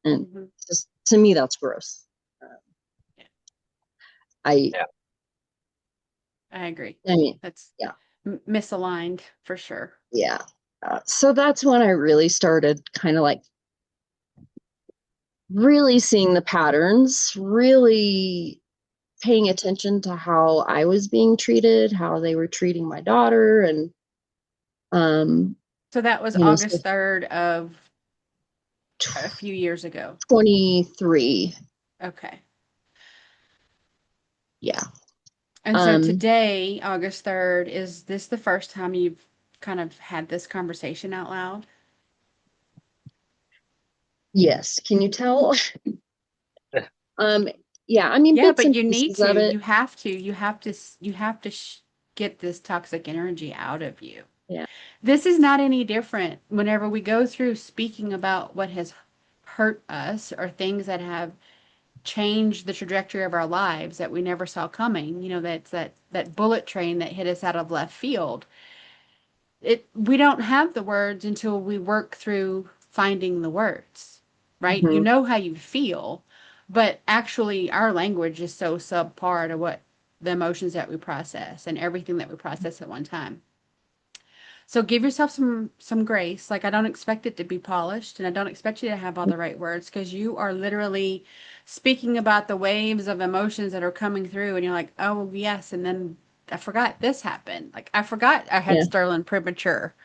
and Hmm. just, to me, that's gross. Yeah, I Yeah. I agree. I mean, That's yeah, misaligned for sure. yeah. So that's when I really started kind of like really seeing the patterns, really paying attention to how I was being treated, how they were treating my daughter, and um, So that was so August 3rd of a few years ago. 23. Okay. Yeah. And so Um, today, August 3rd, is this the first time you've kind of had this conversation out loud? yes. Can you tell? Um, yeah, I mean, Yeah, bits but and you need pieces to. of it. You have to get this toxic energy out of you. Yeah. This is not any different whenever we go through speaking about what has hurt us or things that have changed the trajectory of our lives that we never saw coming. That's that bullet train that hit us out of left field. We don't have the words until we work through finding the words, right? You Hmm. know how you feel, but actually our language is so subpar to what the emotions that we process and everything that we process at one time. So give yourself some grace. Like, I don't expect it to be polished, and I don't expect you to have all the right words, because you are literally speaking about the waves of emotions that are coming through, and you're like, oh yes, and then I forgot this happened. Like, I forgot I had Yeah. Sterling premature.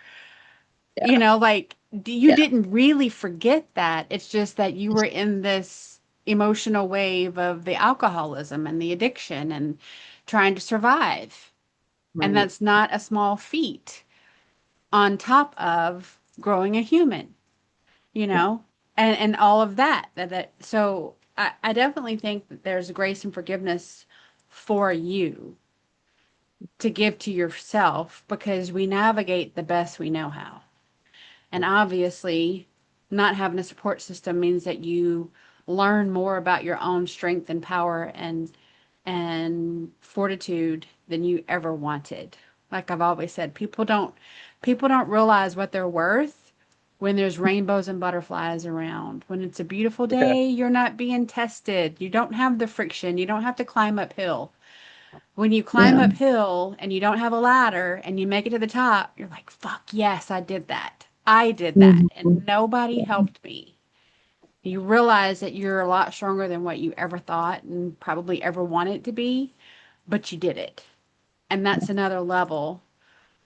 Yeah. Like, you Yeah. didn't really forget that. It's just that you were in this emotional wave of the alcoholism and the addiction and trying to survive. And Right. that's not a small feat on top of growing a human, you Yeah. know, and all of that. So I definitely think that there's grace and forgiveness for you to give to yourself, because we navigate the best we know how. And obviously, not having a support system means that you learn more about your own strength and power and fortitude than you ever wanted. Like I've always said, people don't realize what they're worth when there's rainbows and butterflies around. When it's a beautiful Yeah. day, you're not being tested. You don't have the friction. You don't have to climb uphill. When you climb Yeah. uphill and you don't have a ladder and you make it to the top, you're like, fuck, yes, I did that. I did that. Mhm. And nobody helped me. You realize that you're a lot stronger than what you ever thought and probably ever wanted to be, but you did it. And that's another level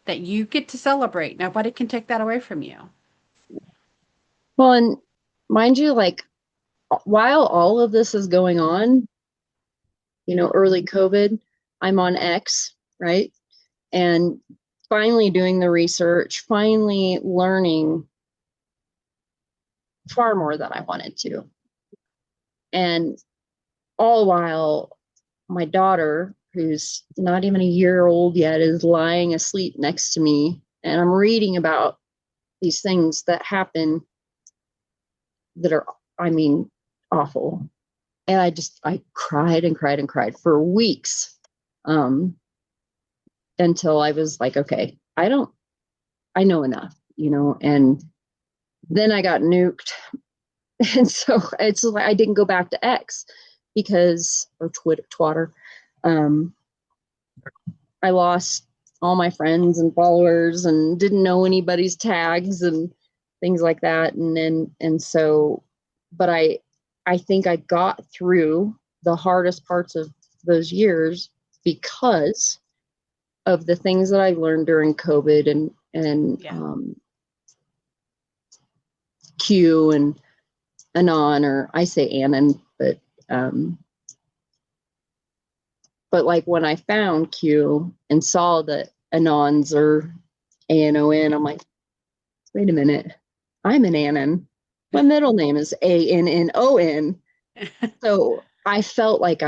that you get to celebrate. Nobody can take that away from you. Well, and mind you, like while all of this is going on, early COVID, I'm on X, right? And finally doing the research, finally learning far more than I wanted to. And all while my daughter, who's not even a year old yet, is lying asleep next to me. And I'm reading about these things that happen that are, I mean, awful. And I cried and cried and cried for weeks, um, until I was like, okay, I know enough, and then I got nuked. And so it's like I didn't go back to X or Twitter. Um, I lost all my friends and followers and didn't know anybody's tags and things like that. But I think I got through the hardest parts of those years because of the things that I learned during COVID and Yeah. Q and Anon, or I say Anon, um, but like when I found Q and saw that Anons are ANON, I'm like, wait a minute, I'm an Anon. My middle name is ANNON. So I felt like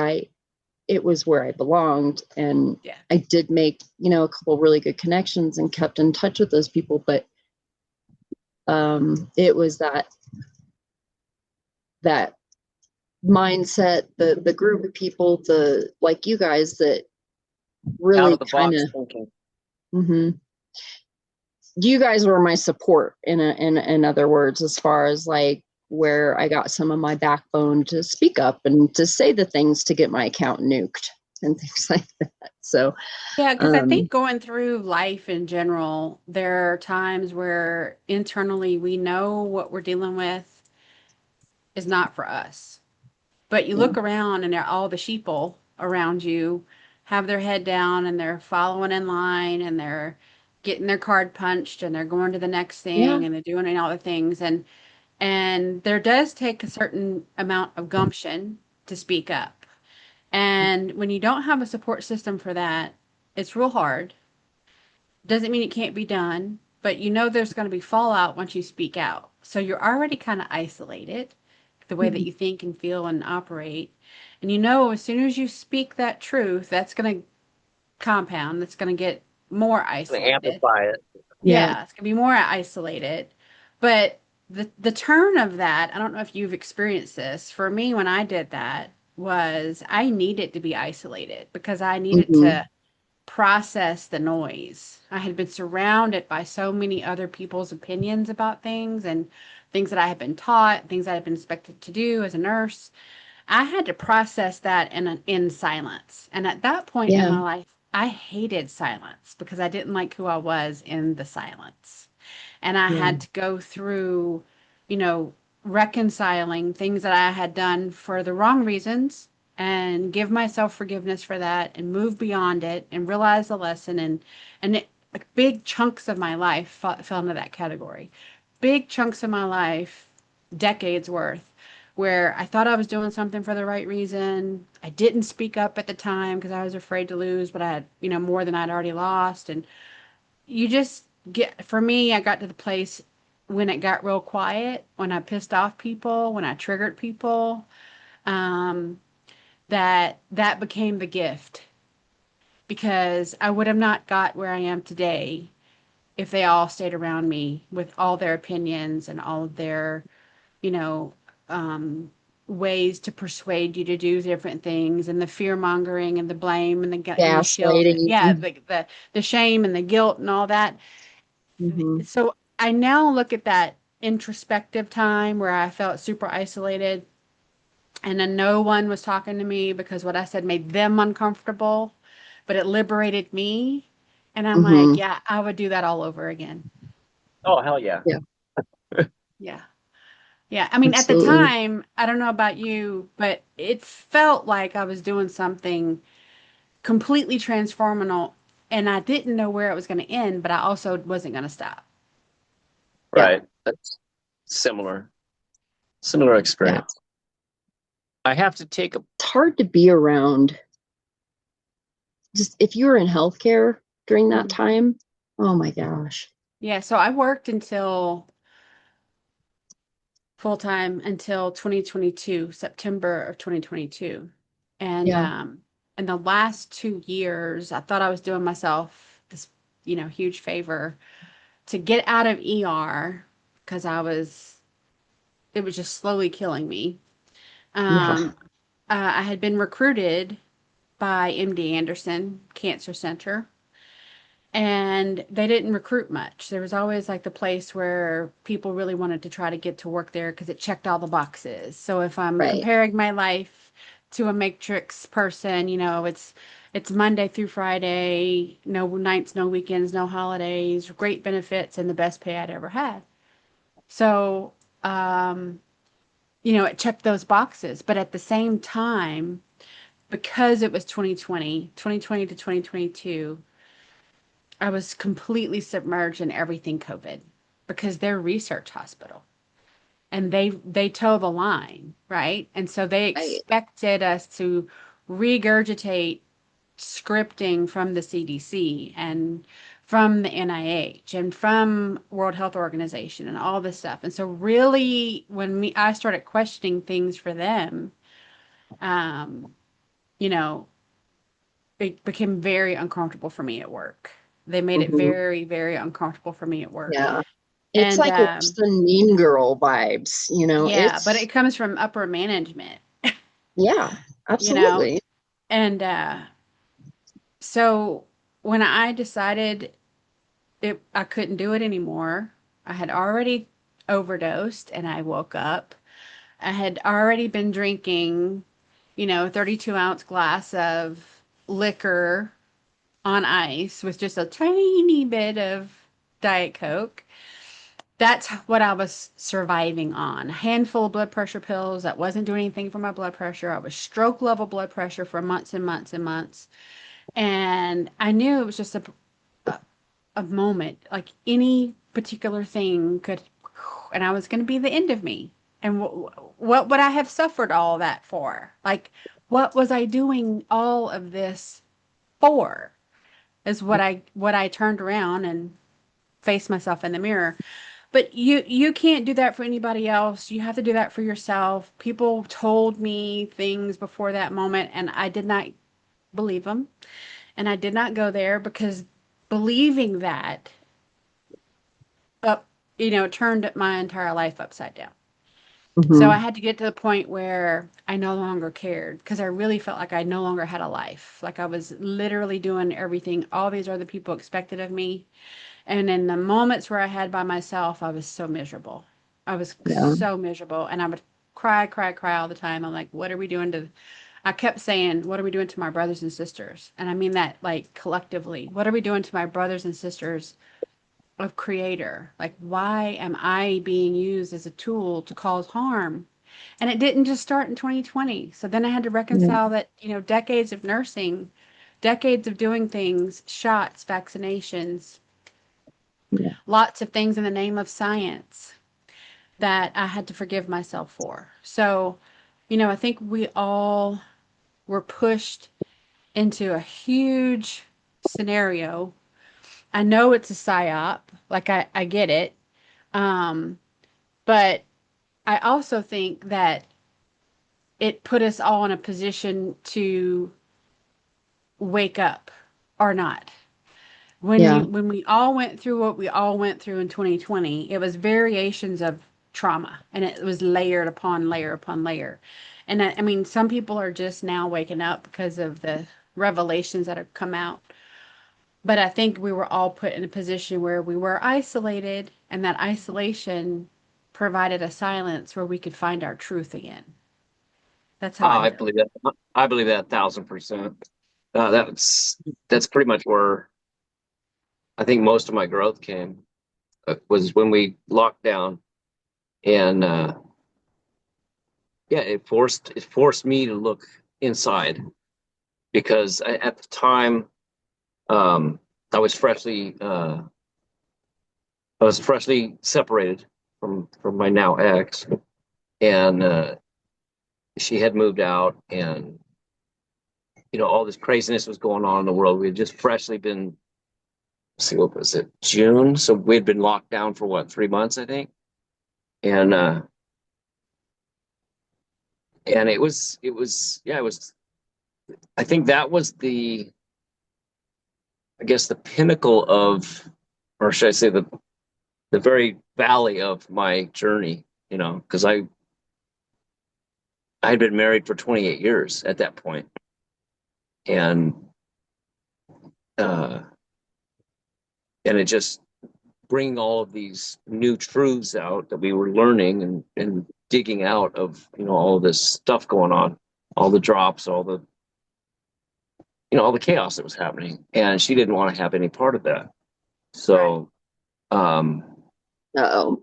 it was where I belonged, and Yeah. I did make a couple really good connections and kept in touch with those people. But it was that mindset, the group of people, like you guys, that Out really of the kind box of. thinking. Mm-hmm. You guys were my support in other words, as far as like where I got some of my backbone to speak up and to say the things to get my account nuked and things like that. So Yeah, because I um think going through life in general, there are times where internally we know what we're dealing with is not for us. But you yeah. look around and all the sheeple around you have their head down and they're following in line and they're getting their card punched and they're going to the next Yeah. thing and they're doing all the things. And there does take a certain amount of gumption to speak up. And when you don't have a support system for that, it's real hard. Doesn't mean it can't be done, but there's going to be fallout once you speak out. So you're already kind of isolated, the way that Mhm. you think and feel and operate. And as soon as you speak that truth, that's going to compound, that's going to get more They isolated. amplify it. Yeah. Yeah, it's going to be more isolated. But the turn of that, I don't know if you've experienced this. For me, when I did that, was I needed to be isolated because I needed Hmm. to process the noise. I had been surrounded by so many other people's opinions about things and things that I had been taught, things I had been expected to do as a nurse. I had to process that in silence. And at that point in Yeah. my life, I hated silence because I didn't like who I was in the silence. And I Yeah. had to go through, you know, reconciling things that I had done for the wrong reasons and give myself forgiveness for that and move beyond it and realize the lesson like big chunks of my life fell into that category. Big chunks of my life, decades worth, where I thought I was doing something for the right reason. I didn't speak up at the time because I was afraid to lose, but I had, more than I'd already lost. And you just for me, I got to the place when it got real quiet, when I pissed off people, when I triggered people, um, that became the gift because I would have not got where I am today if they all stayed around me with all their opinions and all of their, you know, um, ways to persuade you to do different things and the fear mongering and the blame and and the guilt. Yeah, Gaslighting. the shame and the guilt and all that. Hmm. So I now look at that. introspective time where I felt super isolated and then no one was talking to me because what I said made them uncomfortable, but it liberated me. And I'm like, Hmm. yeah, I would do that all over again. Oh, hell yeah. Yeah, Yeah. Yeah. I mean, at the absolutely. time, I don't know about you, but it felt like I was doing something completely transformational and I didn't know where it was going to end, but I also wasn't going to stop. Yeah, Right. That's similar yeah. experience. I have to take a, It's hard to be around. Just if you were in healthcare during that Mhm. time, oh my gosh. Yeah. So I worked until full time until 2022, September of 2022. And Yeah, in the last 2 years, I thought I was doing myself this, huge favor to get out of ER because it was just slowly killing me. yeah, Um, I had been recruited by MD Anderson Cancer Center and they didn't recruit much. There was always like the place where people really wanted to try to get to work there because it checked all the boxes. So if I'm right. comparing my life to a matrix person, it's Monday through Friday, no nights, no weekends, no holidays, great benefits, and the best pay I'd ever had. So, um, it checked those boxes. But at the same time, because it was 2020 to 2022, I was completely submerged in everything COVID because they're a research hospital and they toe the line, right? And so they Right. expected us to regurgitate scripting from the CDC and from the NIH and from World Health Organization and all this stuff. And so really I started questioning things for them, um, you know, it became very uncomfortable for me at work. They made it Hmm. very, very uncomfortable for me at work. Yeah. It's And like worse than Mean Girl vibes, yeah, but it it's, comes from upper management, yeah, you know? absolutely. And so when I decided I couldn't do it anymore, I had already overdosed and I woke up. I had already been drinking, 32-ounce glass of liquor on ice with just a tiny bit of Diet Coke. That's what I was surviving on. A handful of blood pressure pills that wasn't doing anything for my blood pressure. I was stroke level blood pressure for months and months and months. And I knew it was just a moment, like any particular thing could, and I was going to be the end of me. And what would I have suffered all that for? Like, what was I doing all of this for? Is what I turned around and faced myself in the mirror. But you can't do that for anybody else. You have to do that for yourself. People told me things before that moment, and I did not believe them. And I did not go there because believing that up, turned my entire life upside down. So I Hmm. had to get to the point where I no longer cared because I really felt like I no longer had a life. Like I was literally doing everything all these other people expected of me. And in the moments where I had by myself, I was so miserable. I was Yeah. so miserable. And I would cry, cry, cry all the time. I'm like, what are we doing to, I kept saying, what are we doing to my brothers and sisters? And I mean that like collectively. What are we doing to my brothers and sisters of creator? Like, why am I being used as a tool to cause harm? And it didn't just start in 2020. So then I had to Yeah. reconcile that, decades of nursing, decades of doing things, shots, vaccinations, Yeah. lots of things in the name of science that I had to forgive myself for. So, I think we all were pushed into a huge scenario. I know it's a psyop, like I get it. Um, but I also think that it put us all in a position to wake up or not. Yeah. When we all went through what we all went through in 2020, it was variations of trauma and it was layered upon layer upon layer. And I mean, some people are just now waking up because of the revelations that have come out. But I think we were all put in a position where we were isolated, and that isolation provided a silence where we could find our truth again. That's how I I feel. believe that. I believe that 1,000%. That's pretty much where I think most of my growth came, was when we locked down, and yeah, it forced me to look inside, because at the time, um, I was freshly separated from my now ex, and she had moved out, and all this craziness was going on in the world. We had just freshly been, see, what was it, June? So we had been locked down for what, 3 months, I think, and yeah, it was. I think that was I guess, the pinnacle of, or should I say, the very valley of my journey. Because I had been married for 28 years at that point, and uh, and it just, bringing all of these new truths out that we were learning, and digging out of all this stuff going on, all the drops, all the chaos that was happening, and she didn't want to have any part of that. Right. So, um, Uh-oh.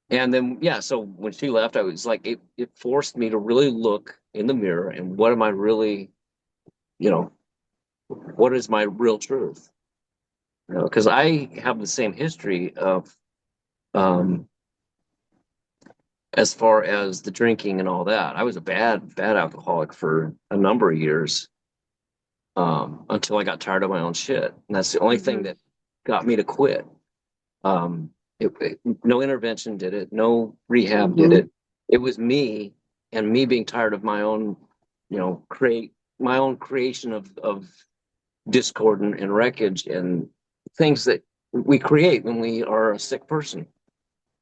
and then, yeah, so when she left, I was like, it forced me to really look in the mirror, and what am I really, you know, what is my real truth? Because I have the same history of, um, as far as the drinking and all that. I was a bad alcoholic for a number of years, until I got tired of my own shit. And that's the only thing Mm-hmm. that got me to quit. No intervention did it. No rehab did Mhm. it. It was me, and me being tired of my own, create my own creation of discord and wreckage and things that we create when we are a sick person.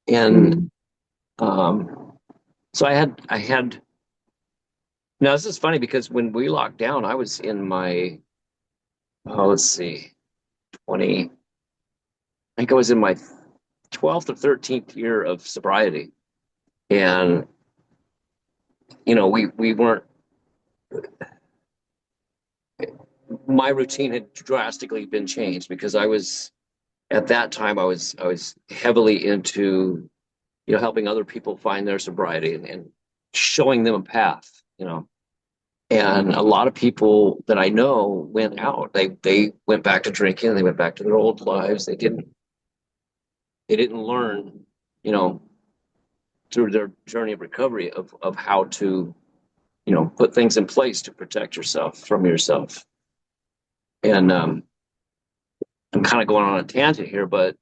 And so I had. Now this is funny, because when we locked down, I was in my, let's see, 20. I think I was in my 12th or 13th year of sobriety, and we weren't. My routine had drastically been changed, because I was, at that time, I was heavily into, helping other people find their sobriety, and showing them a path. And a lot of people that I know went out. They went back to drinking. They went back to their old lives. They didn't learn, you know, through their journey of recovery, of how to, put things in place to protect yourself from yourself. And I'm kind of going on a tangent here, but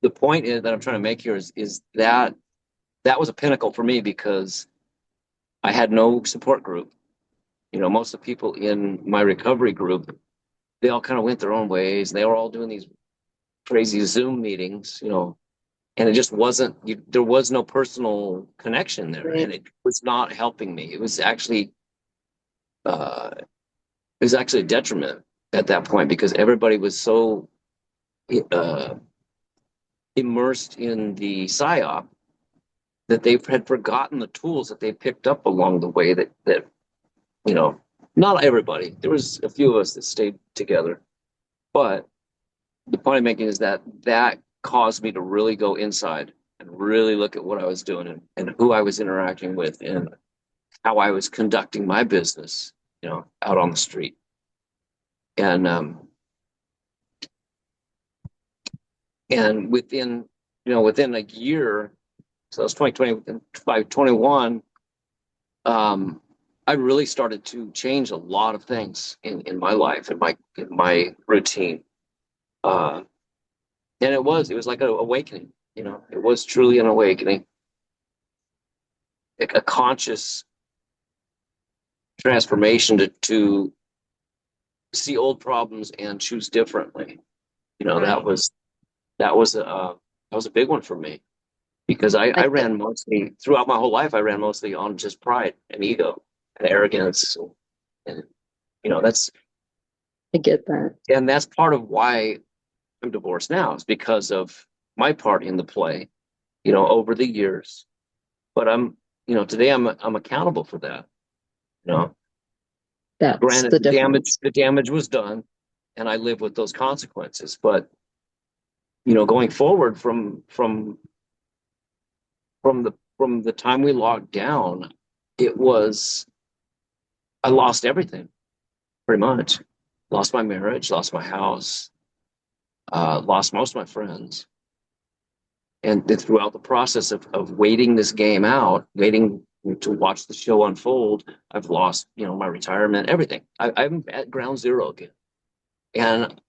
the point is that I'm trying to make here is that that was a pinnacle for me, because I had no support group. Most of the people in my recovery group, they all kind of went their own ways. They were all doing these crazy Zoom meetings, and it just wasn't, there was no personal connection there, Right. and it was not helping me. It was actually a detriment at that point, because everybody was so uh, immersed in the psyop that they had forgotten the tools that they picked up along the way, that you know not everybody. There was a few of us that stayed together, but the point I'm making is that caused me to really go inside and really look at what I was doing, and who I was interacting with, and how I was conducting my business, out on the street. And within a year, so it's 2020, by 21, I really started to change a lot of things in my life, in my routine. Uh, and it was like an awakening. It was truly an awakening, a conscious transformation to see old problems and choose differently. That Right. was that was a big one for me, because I I get, ran mostly, throughout my whole life. I ran mostly on just pride and ego and arrogance, and that's I get that. and that's part of why I'm divorced now, is because of my part in the play. over the years. But today I'm accountable for that. You know, That's granted the difference. the damage was done, and I live with those consequences. But going forward from the time we locked down, it was I lost everything pretty much. Lost my marriage, lost my house, lost most of my friends. And throughout the process of waiting this game out, waiting to watch the show unfold, I've lost, my retirement, everything. I'm at ground zero again. And,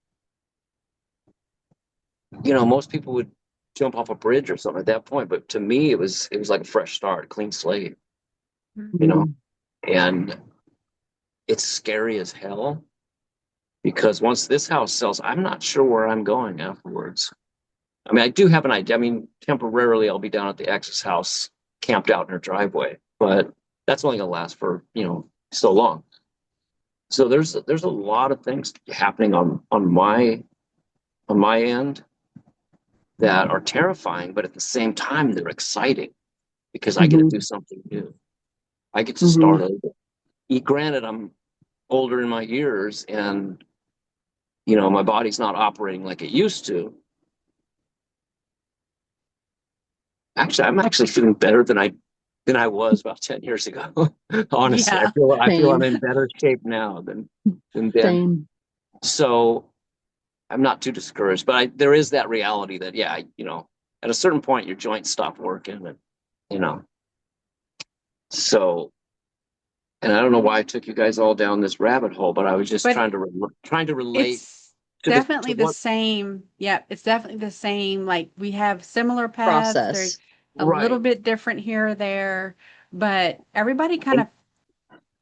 most people would jump off a bridge or something at that point. But to me, it was like a fresh start, clean slate, you know, Mhm. and it's scary as hell because once this house sells, I'm not sure where I'm going afterwards. I mean, I do have an idea. I mean, temporarily, I'll be down at the ex's house, camped out in her driveway, but that's only gonna last for so long. So there's a lot of things happening on my end that are terrifying, but at the same time, they're exciting because I get to Mhm. do something new. I get to start Mhm. over. Granted, I'm older in my years, and my body's not operating like it used to. Actually, I'm actually feeling better than I was about 10 years ago. Honestly, I Yeah. feel I feel I'm Same. in better shape now than then. Same. So I'm not too discouraged, but there is that reality that yeah, at a certain point your joints stop working, and you know. So, and I don't know why I took you guys all down this rabbit hole, but I was just But trying to relate it's to definitely the what same. Yep, it's definitely the same. Like we have similar paths. They're Process. a little right. bit different here or there, but everybody kind And of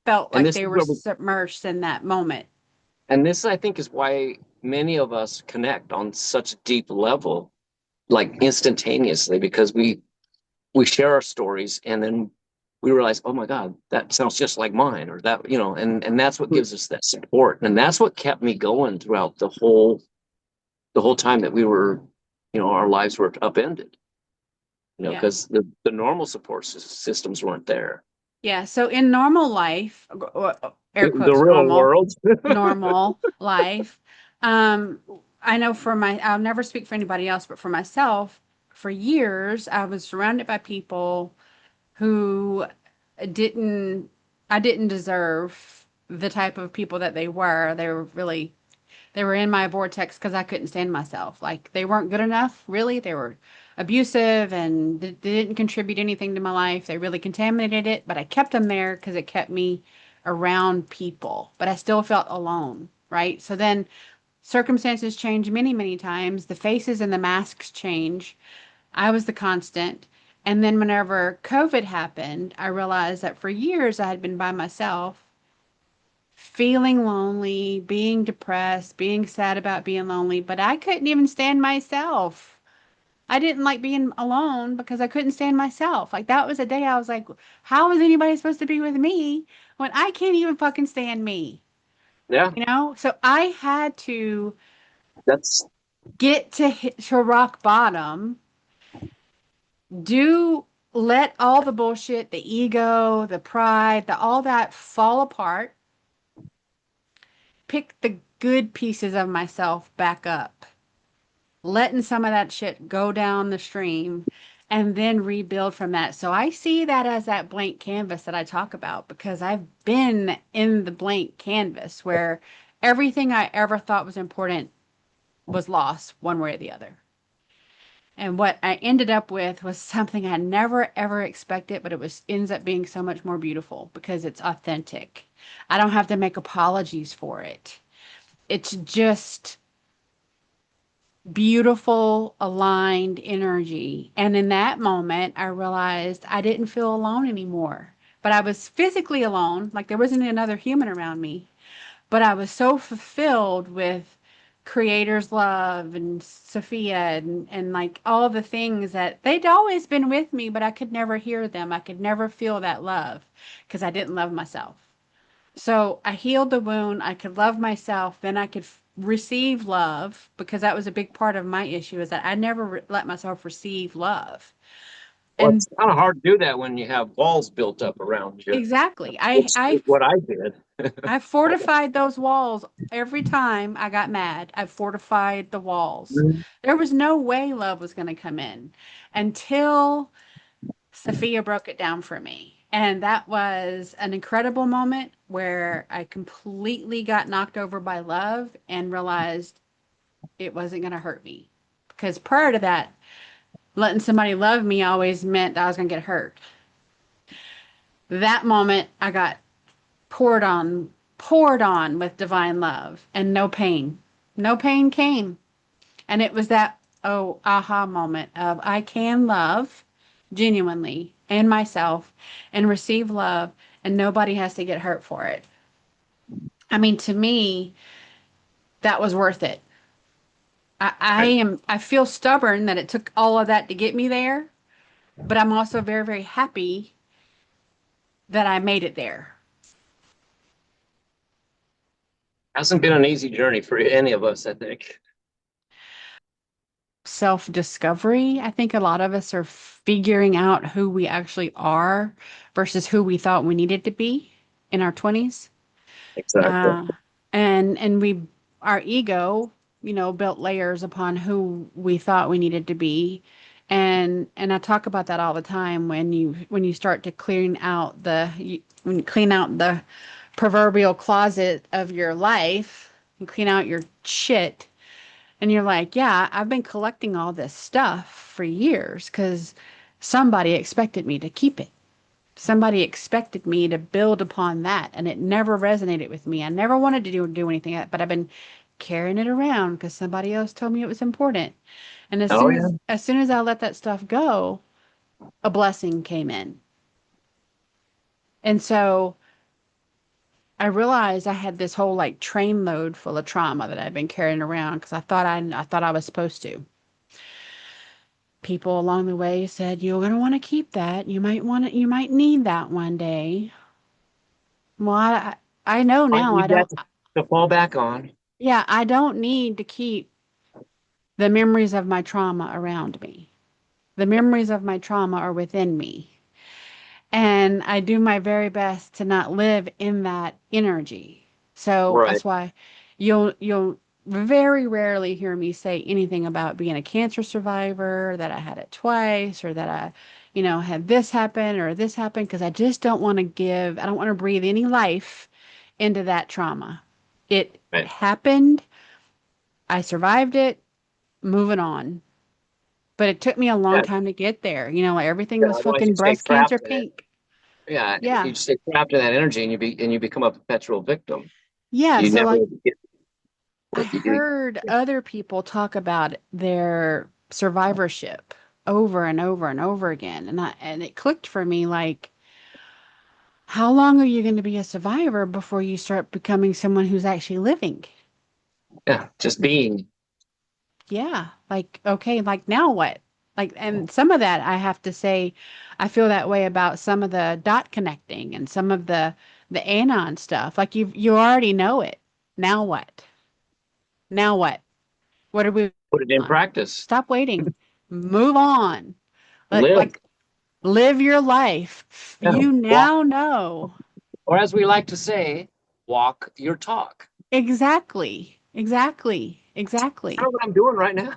felt and like this they is were where we submerged in that moment. and this I think is why many of us connect on such a deep level, like instantaneously, because we share our stories and then we realize, oh my God, that sounds just like mine, or that, and that's what gives us that support. And that's what kept me going throughout the whole time that we were, our lives were upended, Yeah. because the normal support systems weren't there. Yeah. So in normal life, air The quotes, real normal, world. normal life. Um, I know I'll never speak for anybody else, but for myself, for years, I was surrounded by people who didn't, I didn't deserve the type of people that they were. They were in my vortex because I couldn't stand myself. Like they weren't good enough, really. They were abusive and they didn't contribute anything to my life. They really contaminated it, but I kept them there because it kept me around people. But I still felt alone, right? So then circumstances change many, many times. The faces and the masks change. I was the constant. And then whenever COVID happened, I realized that for years I had been by myself feeling lonely, being depressed, being sad about being lonely, but I couldn't even stand myself. I didn't like being alone because I couldn't stand myself. Like that was a day I was like, how is anybody supposed to be with me when I can't even fucking stand me? Yeah, So I had to that's get to rock bottom, do let all the bullshit, the ego, the pride, all that fall apart, pick the good pieces of myself back up, letting some of that shit go down the stream and then rebuild from that. So I see that as that blank canvas that I talk about because I've been in the blank canvas where everything I ever thought was important was lost one way or the other. And what I ended up with was something I never ever expected, but it was ends up being so much more beautiful because it's authentic. I don't have to make apologies for it. It's just beautiful, aligned energy. And in that moment, I realized I didn't feel alone anymore. But I was physically alone, like there wasn't another human around me. But I was so fulfilled with creator's love and Sophia and like all the things that they'd always been with me, but I could never hear them. I could never feel that love because I didn't love myself. So I healed the wound. I could love myself. Then I could receive love, because that was a big part of my issue, is that I never let myself receive love. Well, And it's kind of hard to do that when you have walls built up around you, exactly, which is what I did. I fortified those walls every time I got mad. I fortified the walls. Mhm. There was no way love was going to come in until Sophia broke it down for me. And that was an incredible moment where I completely got knocked over by love and realized it wasn't going to hurt me. Because prior to that, letting somebody love me always meant that I was going to get hurt. That moment, I got poured on with divine love, and no pain. No pain came. And it was that, oh, aha moment of I can love genuinely and myself and receive love, and nobody has to get hurt for it. I mean, to me, that was worth it. I feel stubborn that it took all of that to get me there, but I'm also very, very happy that I made it there. Hasn't been an easy journey for any of us, I think. Self-discovery. I think a lot of us are figuring out who we actually are versus who we thought we needed to be in our 20s. Exactly. Uh, and we our ego, built layers upon who we thought we needed to be. And I talk about that all the time when you start to when you clean out the proverbial closet of your life and clean out your shit. And you're like, yeah, I've been collecting all this stuff for years because somebody expected me to keep it. Somebody expected me to build upon that, and it never resonated with me. I never wanted to do anything, but I've been carrying it around because somebody else told me it was important. And Oh yeah. as soon as I let that stuff go, a blessing came in. And so I realized I had this whole like train load full of trauma that I'd been carrying around because I thought I was supposed to. People along the way said, "You're going to want to keep that. You might need that one day." Well, I know Might now I need don't, that to fall back on. yeah, I don't need to keep the memories of my trauma around me. The memories of my trauma are within me. And I do my very best to not live in that energy. So Right. that's why you'll very rarely hear me say anything about being a cancer survivor, that I had it twice, or that I had this happen or this happen, because I don't want to breathe any life into that trauma. It Right. happened, I survived it, moving on. But it took me a long Yeah. time to get there. Like everything Yeah. was Otherwise, you fucking stay breast cancer trapped in it. pink. Yeah. Yeah. You stay trapped in that energy, and you become a perpetual victim. Yeah, You so never like get I what you do. heard other people talk about their survivorship over and over and over again, and it clicked for me like, how long are you going to be a survivor before you start becoming someone who's actually living? Yeah. Just being. Yeah, like okay, like now what? Like, and some of that I have to say, I feel that way about some of the dot connecting and some of the anon stuff. Like you already know it. Now what? Now what? What are we Put it in on? practice. Stop waiting. Move on. Live. Like live your life. Yeah. You Walk, now know. or as we like to say, walk your talk. Exactly. Exactly. I know Exactly. what I'm doing right now.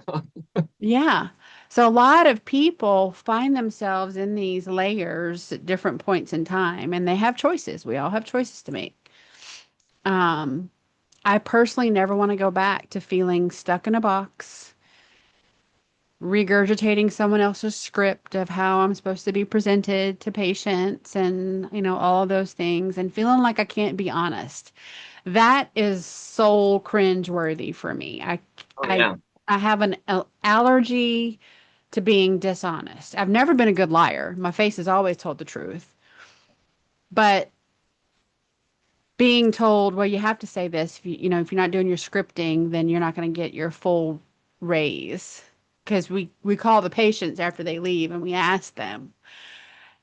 Yeah. So a lot of people find themselves in these layers at different points in time, and they have choices. We all have choices to make. Um, I personally never want to go back to feeling stuck in a box, regurgitating someone else's script of how I'm supposed to be presented to patients and, all of those things, and feeling like I can't be honest. That is soul cringe-worthy for me. Oh I yeah. I have an allergy to being dishonest. I've never been a good liar. My face has always told the truth. But being told, well, you have to say this, if you're not doing your scripting, then you're not going to get your full raise. Because we call the patients after they leave and we ask them,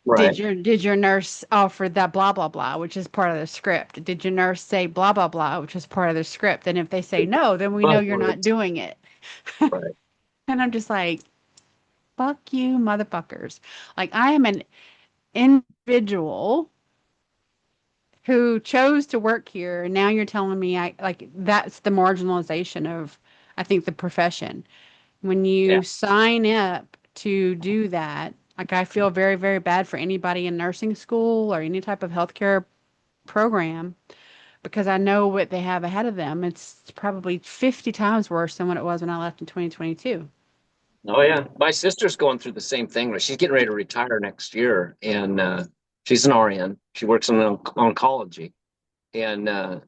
Right. Did your nurse offer that blah blah blah, which is part of the script? Did your nurse say blah blah blah, which is part of the script? And if they say no, then we know you're not Buzzwords. doing it. Right. And I'm just like, fuck you, motherfuckers. Like I am an individual who chose to work here, and now you're telling me I like that's the marginalization of I think the profession. When Yeah. you sign up to do that, like I feel very, very bad for anybody in nursing school or any type of healthcare program because I know what they have ahead of them. It's probably 50 times worse than what it was when I left in 2022. Oh yeah. My sister's going through the same thing. She's getting ready to retire next year, and she's an RN. She works in oncology, and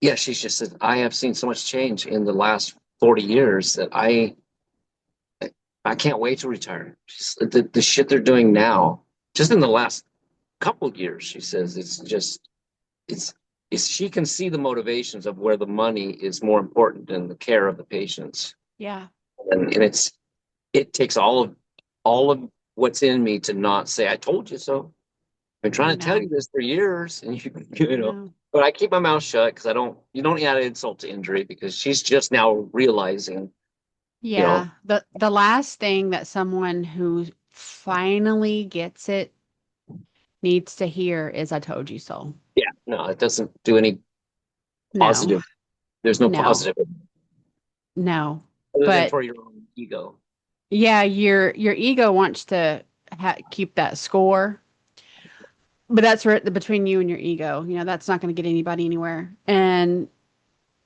yeah, she's just said, I have seen so much change in the last 40 years that I can't wait to retire. The shit they're doing now, just in the last couple of years, she says it's just it's she can see the motivations of where the money is more important than the care of the patients, Yeah. and it takes all of what's in me to not say I told you so. I've been I trying to tell know. you this for years, and I know. but I keep my mouth shut because I don't. You don't add insult to injury because she's just now realizing, you know, Yeah. The last thing that someone who finally gets it needs to hear is I told you so. yeah, no, it doesn't do any No. positive. There's no No. positive No. other than But for your own ego. yeah, your ego wants to keep that score, but that's between you and your ego. You know, that's not going to get anybody anywhere. And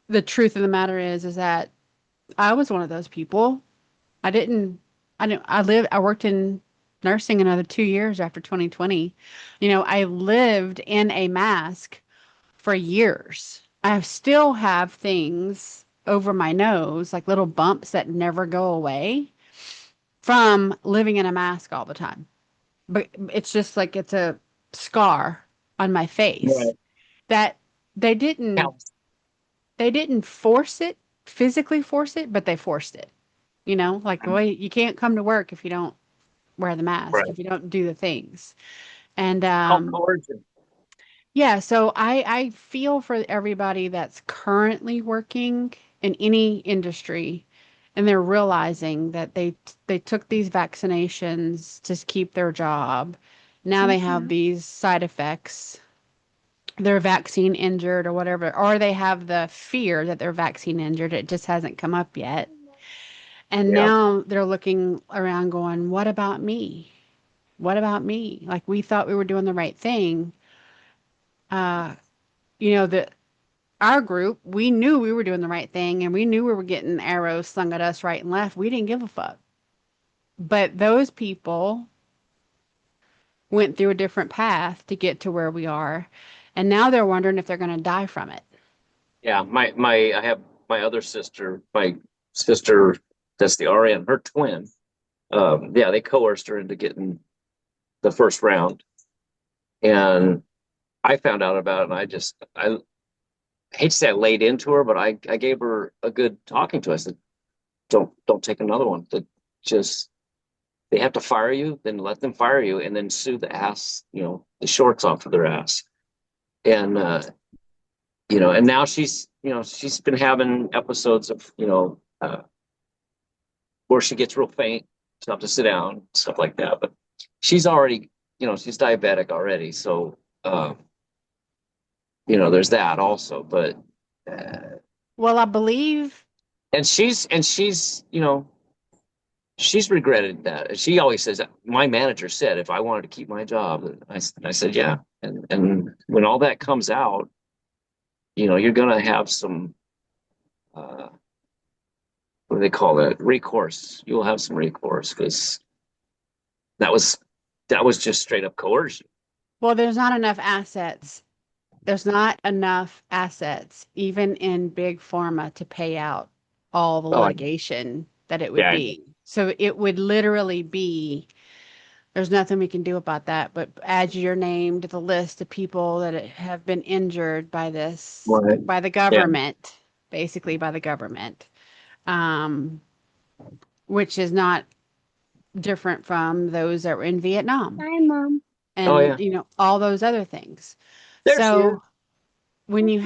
the truth of the matter is that I was one of those people. I didn't. I know. I worked in nursing another 2 years after 2020. You know, I lived in a mask for years. I still have things over my nose, like little bumps that never go away from living in a mask all the time. But it's just like it's a scar on my face Right. that they didn't Counts. they didn't force it, physically force it, but they forced it. You know, like the way you can't come to work if you don't wear the mask, Right. if you don't do the things. And Called coercion. yeah, so I feel for everybody that's currently working in any industry and they're realizing that they took these vaccinations to keep their job. Now they have these side effects. They're vaccine injured or whatever, or they have the fear that they're vaccine injured. It just hasn't come up yet. And Yeah. now they're looking around going, "What about me? What about me?" Like we thought we were doing the right thing. Uh, you know, the our group, we knew we were doing the right thing and we knew we were getting arrows slung at us right and left. We didn't give a fuck. But those people went through a different path to get to where we are. And now they're wondering if they're going to die from it. Yeah. I have my sister that's the RN, her twin. Yeah, they coerced her into getting the first round, and I found out about it, and I hate to say I laid into her, but I gave her a good talking to. I said, don't take another one. That just they have to fire you, then let them fire you, and then sue the ass, the shorts off of their ass. And and now she's been having episodes of where she gets real faint, she'll have to sit down, stuff like that. But she's already, she's diabetic already, so there's that also. But Well, I believe, and she's she's regretted that. She always says, my manager said if I wanted to keep my job, I said yeah. And when all that comes out, you're gonna have some uh, what do they call that? Recourse. You'll have some recourse because that was that was just straight up coercion. well, there's not enough assets. There's not enough assets, even in big pharma, to pay out all the Oh, litigation that it would yeah, be. So it would literally be there's nothing we can do about that, but add your name to the list of people that have been injured by this, right. by the Yeah, government, basically by the government, um, which is not different from those that were in Vietnam Hi, Mom. Oh and yeah. all those other things. There she is. So when you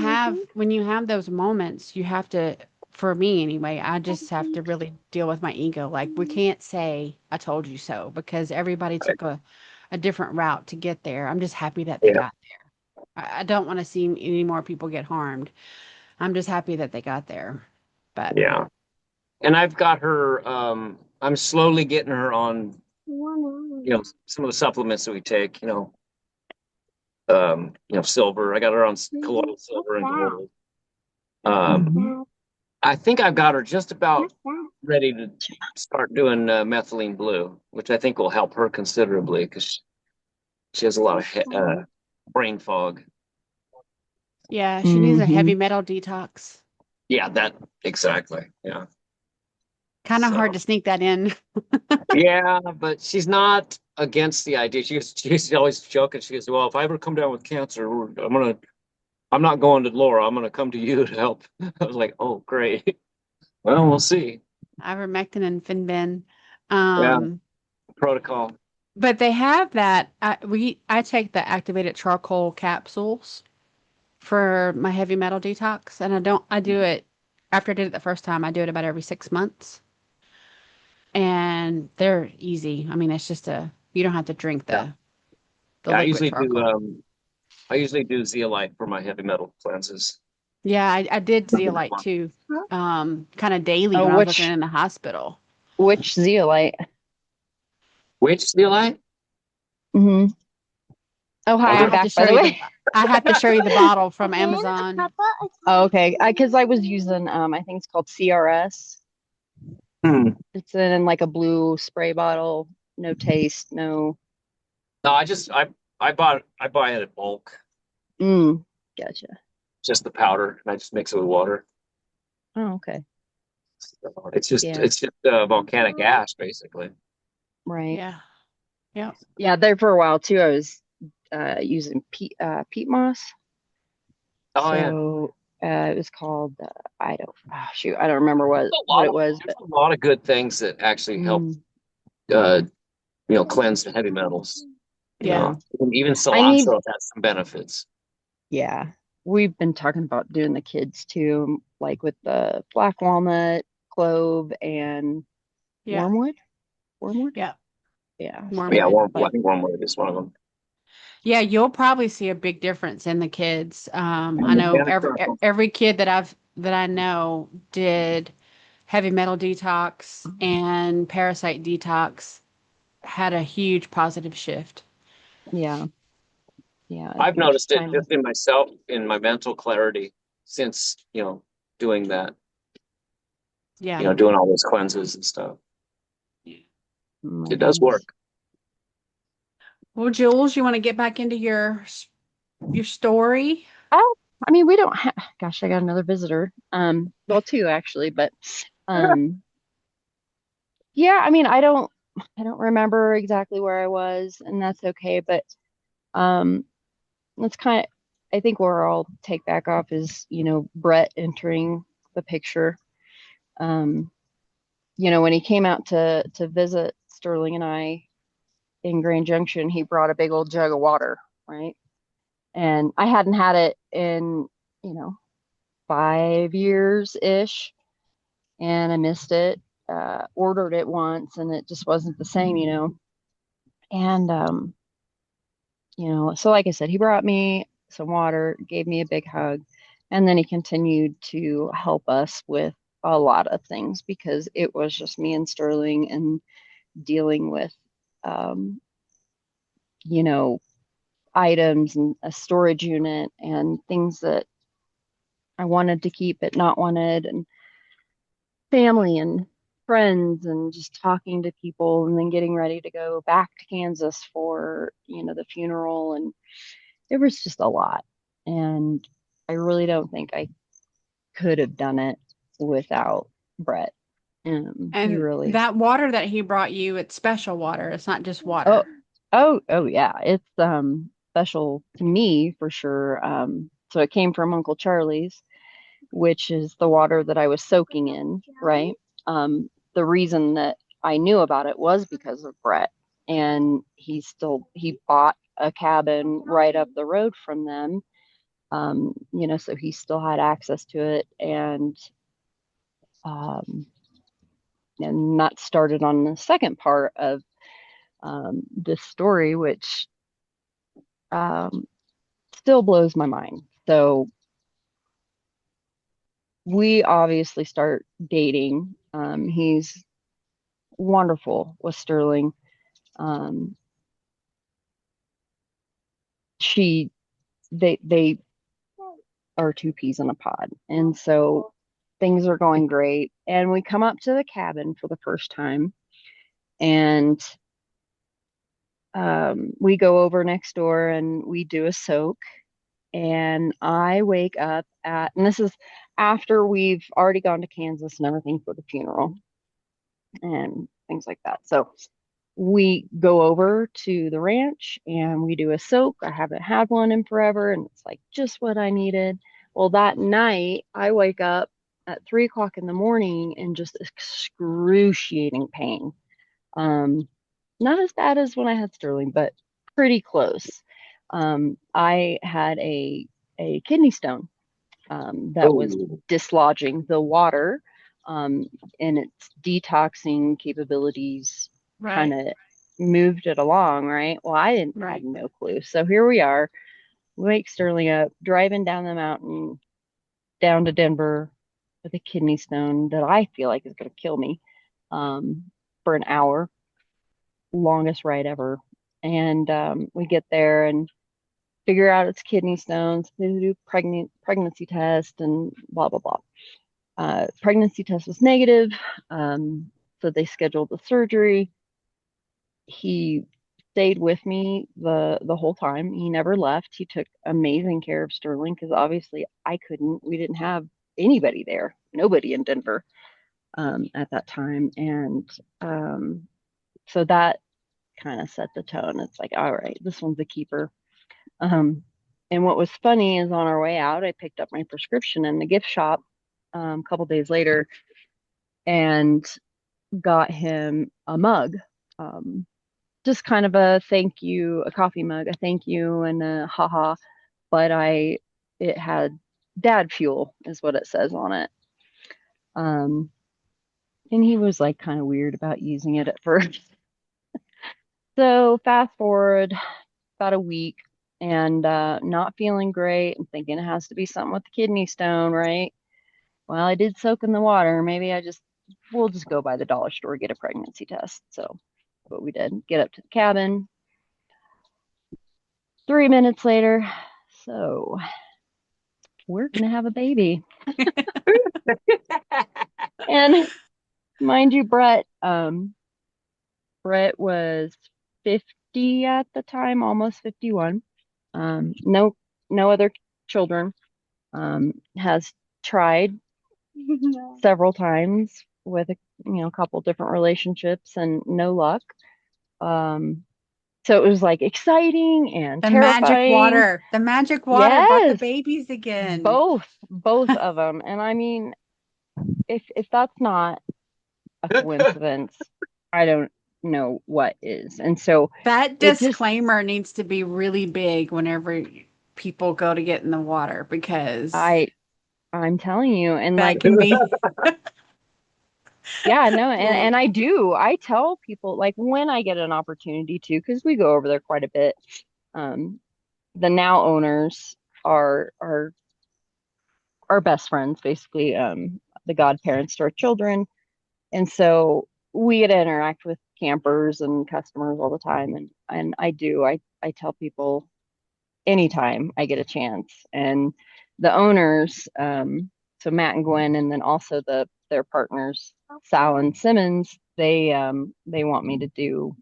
have those moments, you have to, for me anyway, I just have to really deal with my ego. Like we can't say I told you so because everybody took a different route to get there. I'm just happy that they Yeah. got there. I don't want to see any more people get harmed. I'm just happy that they got there. But Yeah. And I've got her, I'm slowly getting her on, some of the supplements that we take, silver. I got her on colloidal silver and gold. Mhm. I think I've got her just about ready to start doing methylene blue, which I think will help her considerably because she has a lot of brain fog. yeah, she needs a heavy Mhm. metal detox. Yeah, that exactly. Yeah. Kind of hard So to sneak that in. yeah, but she's not against the idea. She's always joking. She goes, "Well, if I ever come down with cancer, I'm not going to Laura. I'm gonna come to you to help." I was like, "Oh, great. Well, we'll see." Ivermectin and Finben. Yeah, Um, protocol. but they have that. I take the activated charcoal capsules for my heavy metal detox, and I do it after I did it the first time. I do it about every 6 months, and they're easy. I mean, it's just you don't have to drink Yeah. the Yeah, liquid charcoal. I usually do zeolite for my heavy metal cleanses. Yeah, I did zeolite too, kind of daily Oh, when I was working in the hospital. which zeolite? Which zeolite? Hmm. Oh, Oh, hi, I I'm there. have to back, by show the you way. I have to show you the bottle from Amazon. Oh, okay, because I was using I think it's called CRS. Hmm. It's in like a blue spray bottle, no taste, no. No, I buy it in bulk, Mm, gotcha. just the powder, and I just mix it with water. Oh, okay. Yeah, It's just volcanic ash, basically. right. Yeah. Yeah. Yeah, there for a while too. I was using peat moss. Oh yeah. So it was called I don't shoot, I don't remember what it was, There's but a lot of good things that actually help mm, uh cleanse the heavy metals. Yeah. yeah. Even I need cilantro has some benefits. Yeah. We've been talking about doing the kids too, like with the black walnut, clove, and Yeah. wormwood. Wormwood? Yeah. Yeah. Yeah, Wormwood. I But think wormwood is one of them. Yeah, you'll probably see a big difference in the kids. I And know organic charcoal. every kid that I know did heavy metal detox and parasite detox had a huge positive shift. yeah, yeah. I've We're just noticed it trying to. just in myself, in my mental clarity since, doing that, Yeah. doing all those cleanses and stuff. Oh my It does goodness. work. Well, Jules, you want to get back into your story? Oh, I mean, we don't have, gosh, I got another visitor. Well, two actually, but um, yeah, I mean, I don't remember exactly where I was, and that's okay. But um, that's kind of, I think where I'll take back off is, Brett entering the picture. Um, when he came out to visit Sterling and I in Grand Junction, he brought a big old jug of water, right? And I hadn't had it in, you know, 5 years ish, and I missed it. Ordered it once, and it just wasn't the same. And so like I said, he brought me some water, gave me a big hug, and then he continued to help us with a lot of things because it was just me and Sterling and dealing with um, you know, items and a storage unit and things that I wanted to keep but not wanted, and family and friends, and just talking to people, and then getting ready to go back to Kansas for, the funeral. And it was just a lot. And I really don't think I could have done it without Brett. He And really, that water that he brought you, it's special water. It's not just oh, water. oh yeah, it's special to me for sure. So it came from Uncle Charlie's, which is the water that I was soaking in, right? The reason that I knew about it was because of Brett. And he bought a cabin right up the road from them. So he still had access to it. Um, and that started on the second part of this story, which um, still blows my mind. So we obviously start dating. He's wonderful with Sterling. Um, she they are two peas in a pod, and so things are going great. And we come up to the cabin for the first time, and we go over next door and we do a soak. And I wake up and this is after we've already gone to Kansas and everything for the funeral and things like that. So we go over to the ranch and we do a soak. I haven't had one in forever, and it's like just what I needed. Well, that night I wake up at 3 o'clock in the morning in just excruciating pain. Um, Not as bad as when I had Sterling, but pretty close. I had a kidney stone that was Oh, dislodging the water, um, and its detoxing capabilities kind Right. of moved it along, right? Well, I didn't had Right. no clue. So here we are, wake Sterling up, driving down the mountain down to Denver with a kidney stone that I feel like is going to kill me um, for an hour, longest ride ever. And we get there and figure out it's kidney stones. They do pregnancy test and blah blah blah. Pregnancy test was negative, so they scheduled the surgery. He stayed with me the whole time. He never left. He took amazing care of Sterling because obviously I couldn't. We didn't have anybody there, nobody in Denver at that time, and so that kind of set the tone. It's like, all right, this one's a keeper. Um, and what was funny is on our way out, I picked up my prescription in the gift shop a couple days later and got him a mug. Um, just kind of a thank you, a coffee mug, a thank you, and a haha. But it had dad fuel, is what it says on it. Um, and he was like kind of weird about using it at first. So fast forward about a week and not feeling great and thinking it has to be something with the kidney stone, right? Well, I did soak in the water. Maybe we'll just go by the dollar store, get a pregnancy test. So what we did, get up to the cabin. 3 minutes later, so we're gonna have a baby. And mind you, Brett was 50 at the time, almost 51. No, no other children. Has tried several times with a couple different relationships and no luck. Um, so it was like exciting and The magic terrifying. water. The magic water brought the Yes, babies again. both of them. And I mean, if that's not a coincidence, I don't know what is. And so That it just disclaimer needs to be really big whenever people go to get in the water because I I'm telling you, and that like can be yeah, no, and well, I do. I tell people like when I get an opportunity to, because we go over there quite a bit. Um, the now owners are our best friends, basically, the godparents to our children, and so we get to interact with campers and customers all the time, and I tell people anytime I get a chance, and the owners, so Matt and Gwen, and then also their partners, Sal and Simmons, they want me to do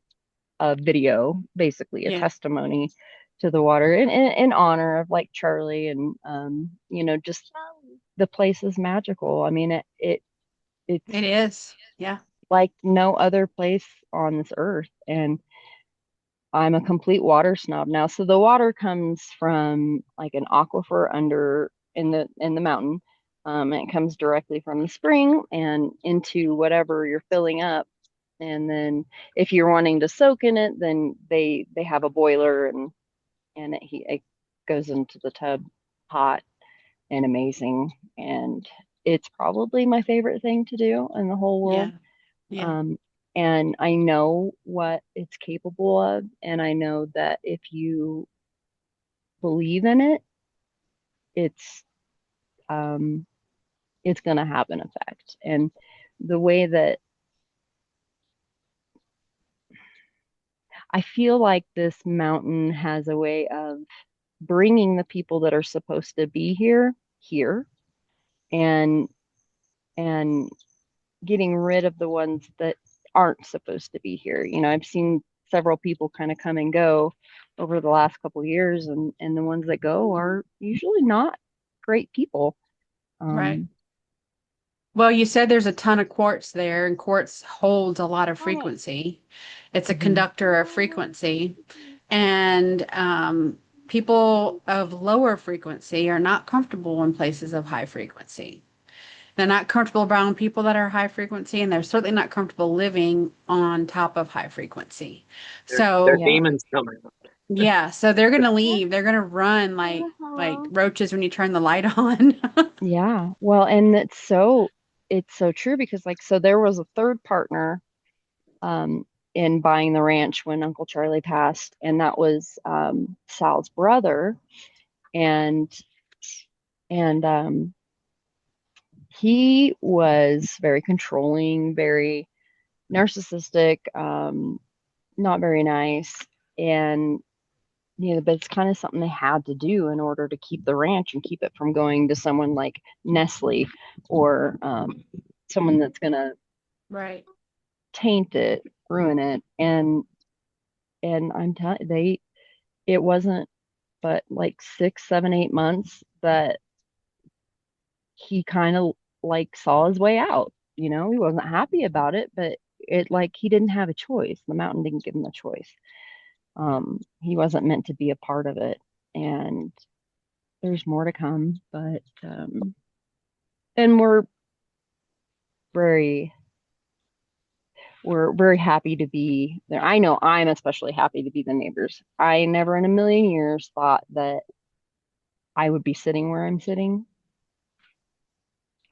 a video, basically a yeah, testimony to the water in honor of like Charlie and just the place is magical. I mean it's it is. Yeah. like no other place on this earth, and I'm a complete water snob now. So the water comes from like an aquifer under in the mountain. And it comes directly from the spring and into whatever you're filling up. And then if you're wanting to soak in it, then they have a boiler, and it goes into the tub hot and amazing. And it's probably my favorite thing to do in the whole world. Yeah. Yeah. Um, and I know what it's capable of, and I know that if you believe in it, it's um, it's going to have an effect. And the way that I feel like this mountain has a way of bringing the people that are supposed to be here, and and getting rid of the ones that aren't supposed to be here. I've seen several people kind of come and go over the last couple of years, and the ones that go are usually not great people. Right. Um, Well, you said there's a ton of quartz there, and quartz holds a lot of frequency. It's a mhm. conductor of frequency. And people of lower frequency are not comfortable in places of high frequency. They're not comfortable around people that are high frequency, and they're certainly not comfortable living on top of high frequency. Their So, Yeah. demons coming. yeah, so they're gonna leave. They're gonna run like roaches when you turn the light on. Yeah. Well, and it's so true because so there was a third partner um in buying the ranch when Uncle Charlie passed, and that was Sal's brother. And and he was very controlling, very narcissistic, not very nice. And but it's kind of something they had to do in order to keep the ranch and keep it from going to someone like Nestle, or someone that's gonna Right. taint it, ruin it. And I'm telling they it wasn't but like 6, 7, 8 months that he kind of saw his way out. He wasn't happy about it, but he didn't have a choice. The mountain didn't give him a choice. He wasn't meant to be a part of it. And there's more to come, but and very we're very happy to be there. I know I'm especially happy to be the neighbors. I never in a million years thought that I would be sitting where I'm sitting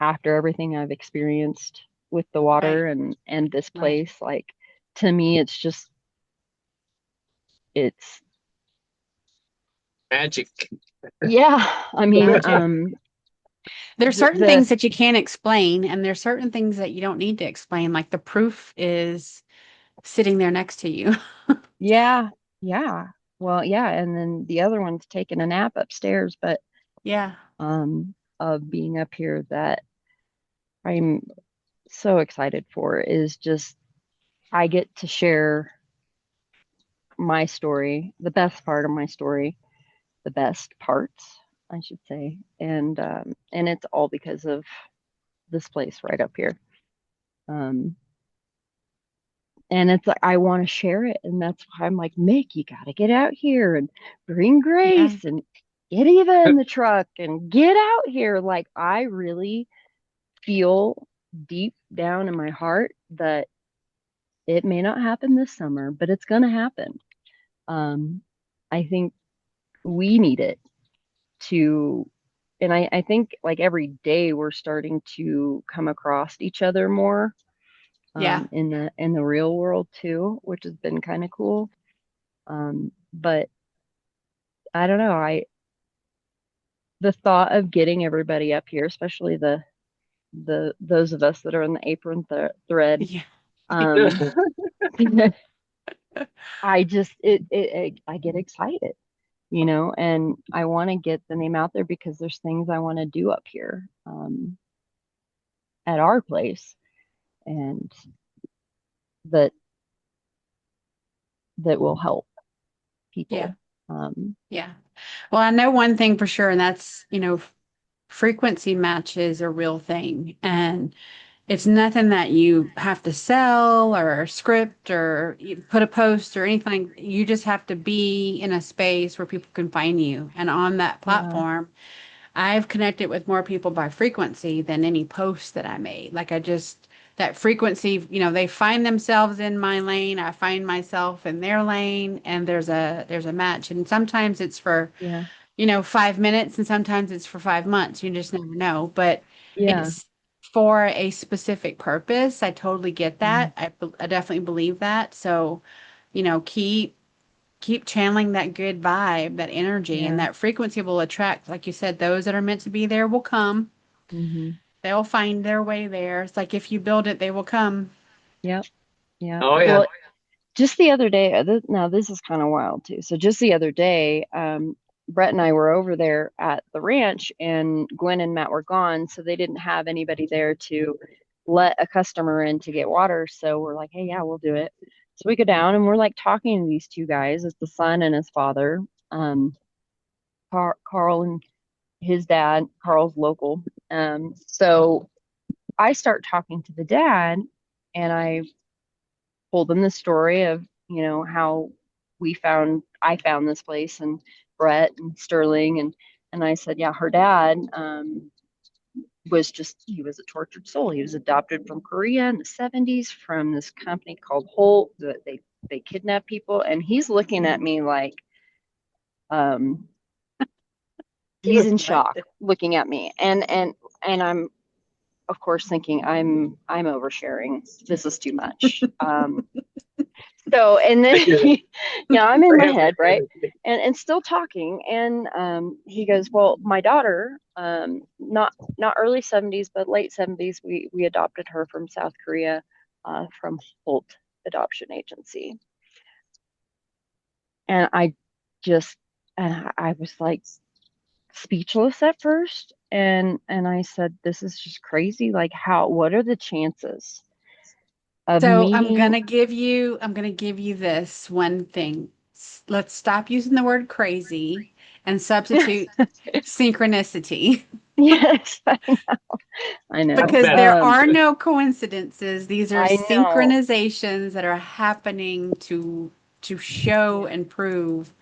after everything I've experienced with the Right. water and this Right. place. To me, it's Magic. yeah. I mean, Magic. There's certain the things that you can't explain, and there's certain things that you don't need to explain. Like the proof is sitting there next to you. yeah, yeah. Well, yeah, and then the other one's taking a nap upstairs, but Yeah. of being up here that I'm so excited for is just I get to share my story, the best part of my story, the best parts, I should say, and it's all because of this place right up here. Um, and it's like I want to share it, and that's why I'm like, Mick, you got to get out here and bring Yeah. Grace and get Eva in the truck and get out here. Like I really feel deep down in my heart that it may not happen this summer, but it's going to happen. Um, I think we need it to, and I think every day we're starting to come across each other more, Yeah. in the real world too, which has been kind of cool. But I don't know, the thought of getting everybody up here, especially the those of us that are in the apron thread, Yeah. um, I just I get excited, and I want to get the name out there because there's things I want to do up here, at our place, and that that will help Yeah. people. Um, Yeah. Well, I know one thing for sure, and that's, frequency matches a real thing. And it's nothing that you have to sell or script or you put a post or anything. You just have to be in a space where people can find you. And on that yeah, platform, I've connected with more people by frequency than any post that I made. Like I just that frequency, they find themselves in my lane, I find myself in their lane, and there's a match. And sometimes it's for, Yeah. 5 minutes, and sometimes it's for 5 months. You just never know. But Yeah. it's for a specific purpose. I totally get Mhm. that. I definitely believe that. So, keep channeling that good vibe, that energy, and Yeah. that frequency will attract, like you said, those that are meant to be there will come. Hmm. They'll find their way there. It's like if you build it, they will come. Yep. Yeah. Oh yeah. Well, just the other day, now this is kind of wild too. So just the other day, Brett and I were over there at the ranch, and Gwen and Matt were gone, so they didn't have anybody there to let a customer in to get water. So we're like, hey, yeah, we'll do it. So we go down and we're like talking to these two guys. It's the son and his father, Carl and his dad. Carl's local. So I start talking to the dad, and I told them the story of, how I found this place, and Brett and Sterling, and I said, yeah, her dad he was a tortured soul. He was adopted from Korea in the 70s from this company called Holt that they kidnap people, and he's looking at me like, um He he's was in right shock there. looking at me, and I'm of course thinking I'm oversharing. This is too much. So, and then, yeah, I'm in For my him, head, right? And still talking. And he goes, well, my daughter, not early 70s, but late 70s, we adopted her from South Korea, from Holt Adoption Agency. And I was like speechless at first. And I said, this is just crazy. Like, what are the chances of So I'm meeting? gonna give you, this one thing. Let's stop using the word crazy and substitute synchronicity. Yes, I know. that's Because better. there are no coincidences. These are I know. synchronizations that are happening to show and prove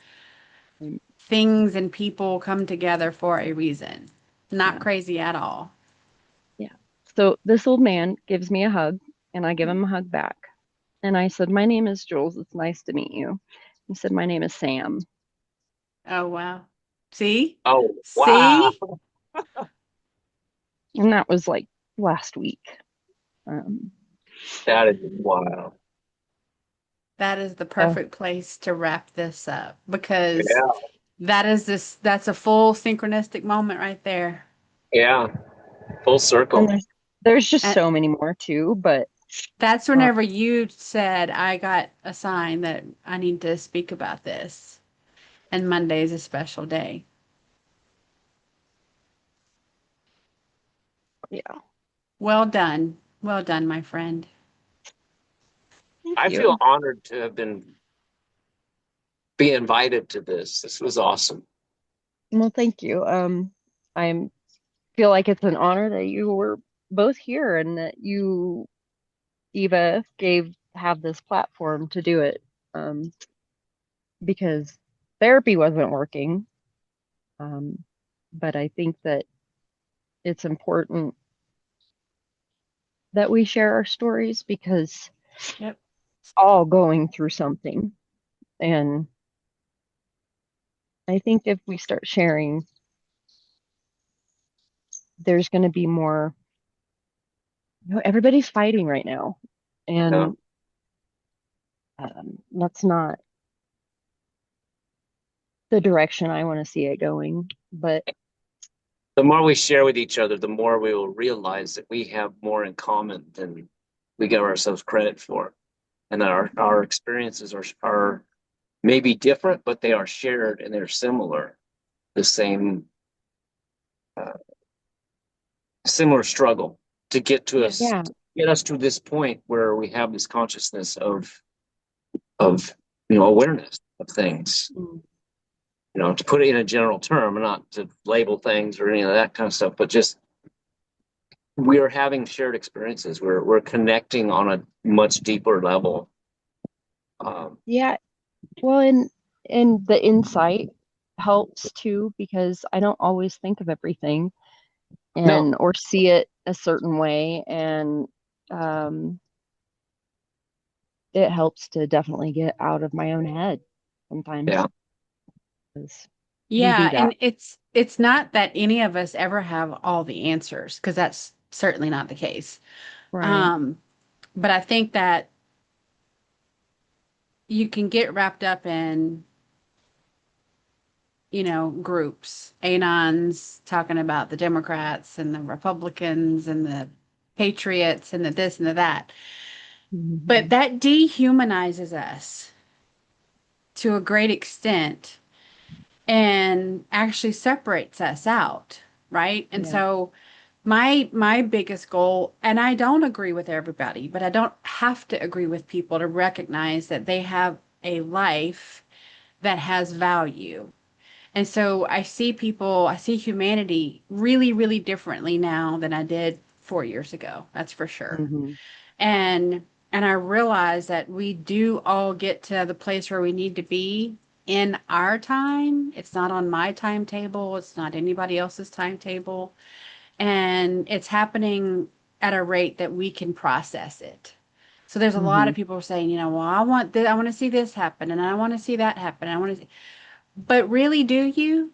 things and people come together for a reason. Not Yeah, crazy at all. yeah. So this old man gives me a hug, and I give him a hug back. And I said, my name is Jules. It's nice to meet you. He said, my name is Sam. Oh, wow. See? Oh wow, See? And that was like last week. Um, that is wild. That is the so perfect place to wrap this up because Yeah, that's a full synchronistic moment right there. yeah, full and circle. there's just And so many more too, but that's uh, whenever you said I got a sign that I need to speak about this. And Monday is a special day. yeah, Well done. Well done, my friend. thank I feel you. honored to have be invited to this. This was awesome. Well, thank you. I feel like it's an honor that you were both here, and that you, Eva, have this platform to do it. Because therapy wasn't working. Um, but I think that it's important that we share our stories, because Yep. all going through something. And I think if we start sharing, there's going to be more, everybody's fighting right now. Yeah. And that's not the direction I want to see it going. But The more we share with each other, the more we will realize that we have more in common than we give ourselves credit for, and that our experiences are maybe different, but they are shared and they're similar. The same uh, similar struggle to Yes. yeah, get us to this point where we have this consciousness of awareness of things. mm, To put it in a general term, not to label things or any of that kind of stuff, but just we are having shared experiences. We're connecting on a much deeper level. Um, yeah. Well, and the insight. helps too because I don't always think of everything No. and or see it a certain way, and um, it helps to definitely get out of my own head sometimes. Yeah. 'Cause we Yeah, do that. and it's not that any of us ever have all the answers, because that's certainly not the case. Right. Um, but I think that you can get wrapped up in, groups, anons talking about the Democrats and the Republicans and the Patriots and the this and the that. But Mhm. that dehumanizes us to a great extent and actually separates us out, right? And Yeah. so my biggest goal, and I don't agree with everybody, but I don't have to agree with people to recognize that they have a life that has value. And so I see humanity really, really differently now than I did 4 years ago. That's for sure. Hmm. And and I realize that we do all get to the place where we need to be in our time. It's not on my timetable. It's not anybody else's timetable. And it's happening at a rate that we can process it. So there's a lot Hmm. of people saying, well, I want to see this happen, and I want to see that happen. I want to, but really, do you?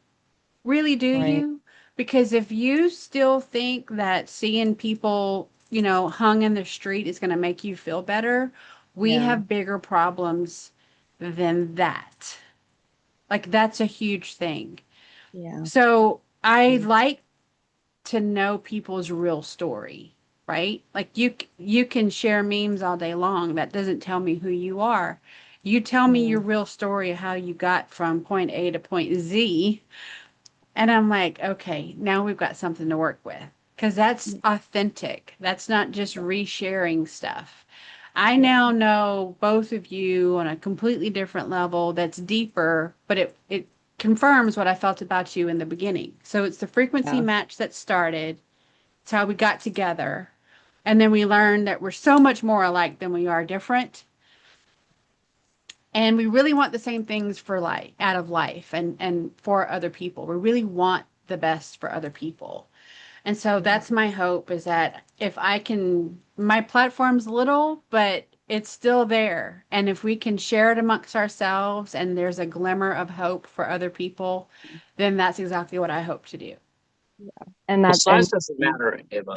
Really, do Right. you? Because if you still think that seeing people, hung in the street is going to make you feel better, we Yeah. have bigger problems than that. Like, that's a huge thing. Yeah. So I like to know people's real story, right? Like, you can share memes all day long. That doesn't tell me who you are. You tell me Yeah. your real story of how you got from point A to point Z, and I'm like, okay, now we've got something to work with, because that's authentic. That's not just resharing stuff. I Yeah. now know both of you on a completely different level that's deeper, but it confirms what I felt about you in the beginning. So it's the frequency Yeah. match that started. It's how we got together. And then we learned that we're so much more alike than we are different. And we really want the same things for life, out of life, and for other people. We really want the best for other people. And so Yeah. that's my hope, is that if I can, my platform's little, but it's still there. And if we can share it amongst ourselves and there's a glimmer of hope for other people, then that's exactly what I hope to do. And Well, that and size doesn't matter, Ava.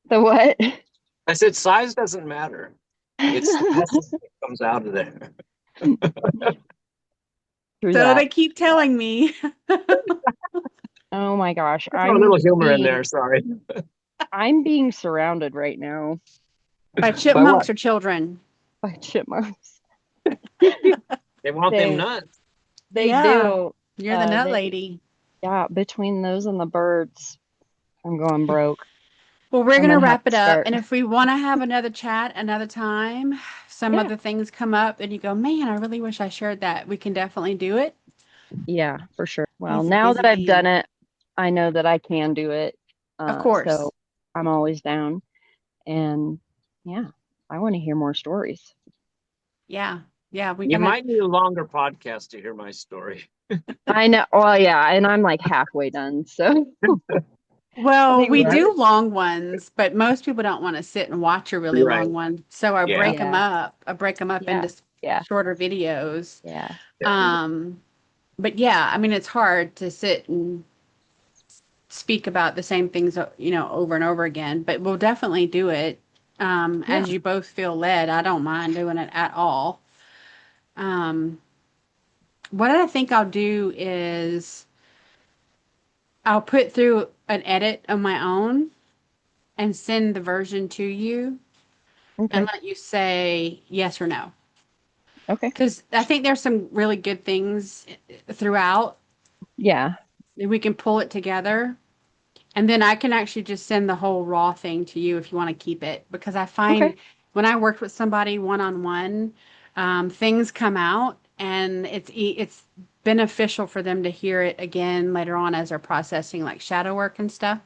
the what? I said size doesn't matter. It's the message that comes out of there. Through So that. they keep telling me. Oh my gosh. I throw a little humor in there. Sorry. I'm being surrounded right now By By what? chipmunks or children. by chipmunks. They want them They nuts. they Yeah, do. you're the nut They lady. Yeah, between those and the birds, I'm going broke. Well, we're I'm going to gonna have wrap to it up. start. And if we want to have another chat another time, some Yeah, other things come up and you go, man, I really wish I shared that. We can definitely do it. yeah, for sure. Well, Easy now that busy I've done bee. it, I know that I can do it. Of So course. I'm always down. And yeah, I want to hear more stories. Yeah. Yeah. We're You going to, might need a longer podcast to hear my story. I know. Well, yeah, and I'm like halfway done. So I well, think we we Right? do long ones, but most people don't want to sit and watch a really Right. long one. So Yeah. I break them up into yeah, yeah, shorter videos. yeah, Yeah. Um, but yeah, I mean, it's hard to sit and speak about the same things, over and over again, but we'll definitely do it. yeah. As you both feel led, I don't mind doing it at all. Um, what I think I'll do is I'll put through an edit of my own and send the version to you and Okay, let you say yes or no. okay. Because I think there's some really good things throughout. Yeah, We can pull it together. And then I can actually just send the whole raw thing to you if you want to keep it. Because I okay. find when I worked with somebody one on one, things come out and it's beneficial for them to hear it again later on as they're processing like shadow work and stuff.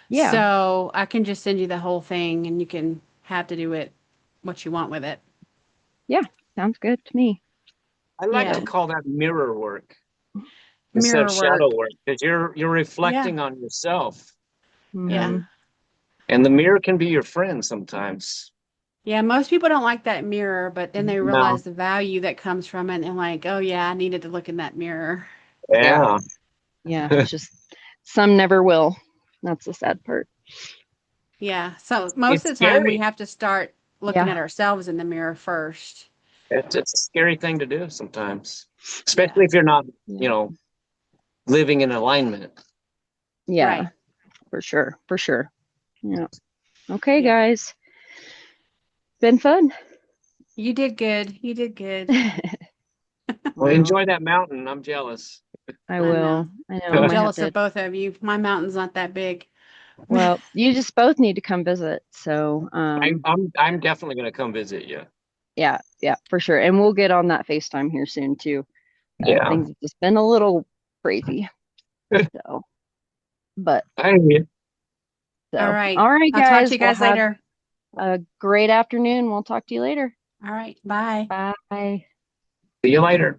Yeah, So I can just send you the whole thing and you can have to do it what you want with it. yeah. Sounds good to me. I like to Yeah. call that mirror work instead of Mirror shadow work. work because you're Yeah. reflecting on yourself, Yeah. Mhm. and the mirror can be your friend sometimes. Yeah. Most people don't like that mirror, but then they No, realize the value that comes from it and like, oh yeah, I needed to look in that mirror. Yeah. yeah, Yeah. It's just some never will. That's the sad part. Yeah. So most it's of the time we scary. have to start looking Yeah. at ourselves in the mirror first. It's a scary thing to do sometimes, Yeah. especially if you're not, you Yeah. know, living in alignment. Yeah. Right. For sure. For sure. Yeah. Okay, Yeah. guys. Been fun. You did good. You did good. Well, Well, enjoy that mountain. I'm jealous. I I know. will. I know. I I'm might have jealous of to. both of you. My mountain's not that big. Well, you just both need to come visit. So, I'm definitely gonna come visit you. yeah, yeah, for sure. And we'll get on that FaceTime here soon too. Yeah, Things have just been a little crazy. So, but I hear All so, right. all right, I'll talk to guys. you We'll guys have later. a great afternoon. We'll talk to you later. All right. Bye. Bye. See you later.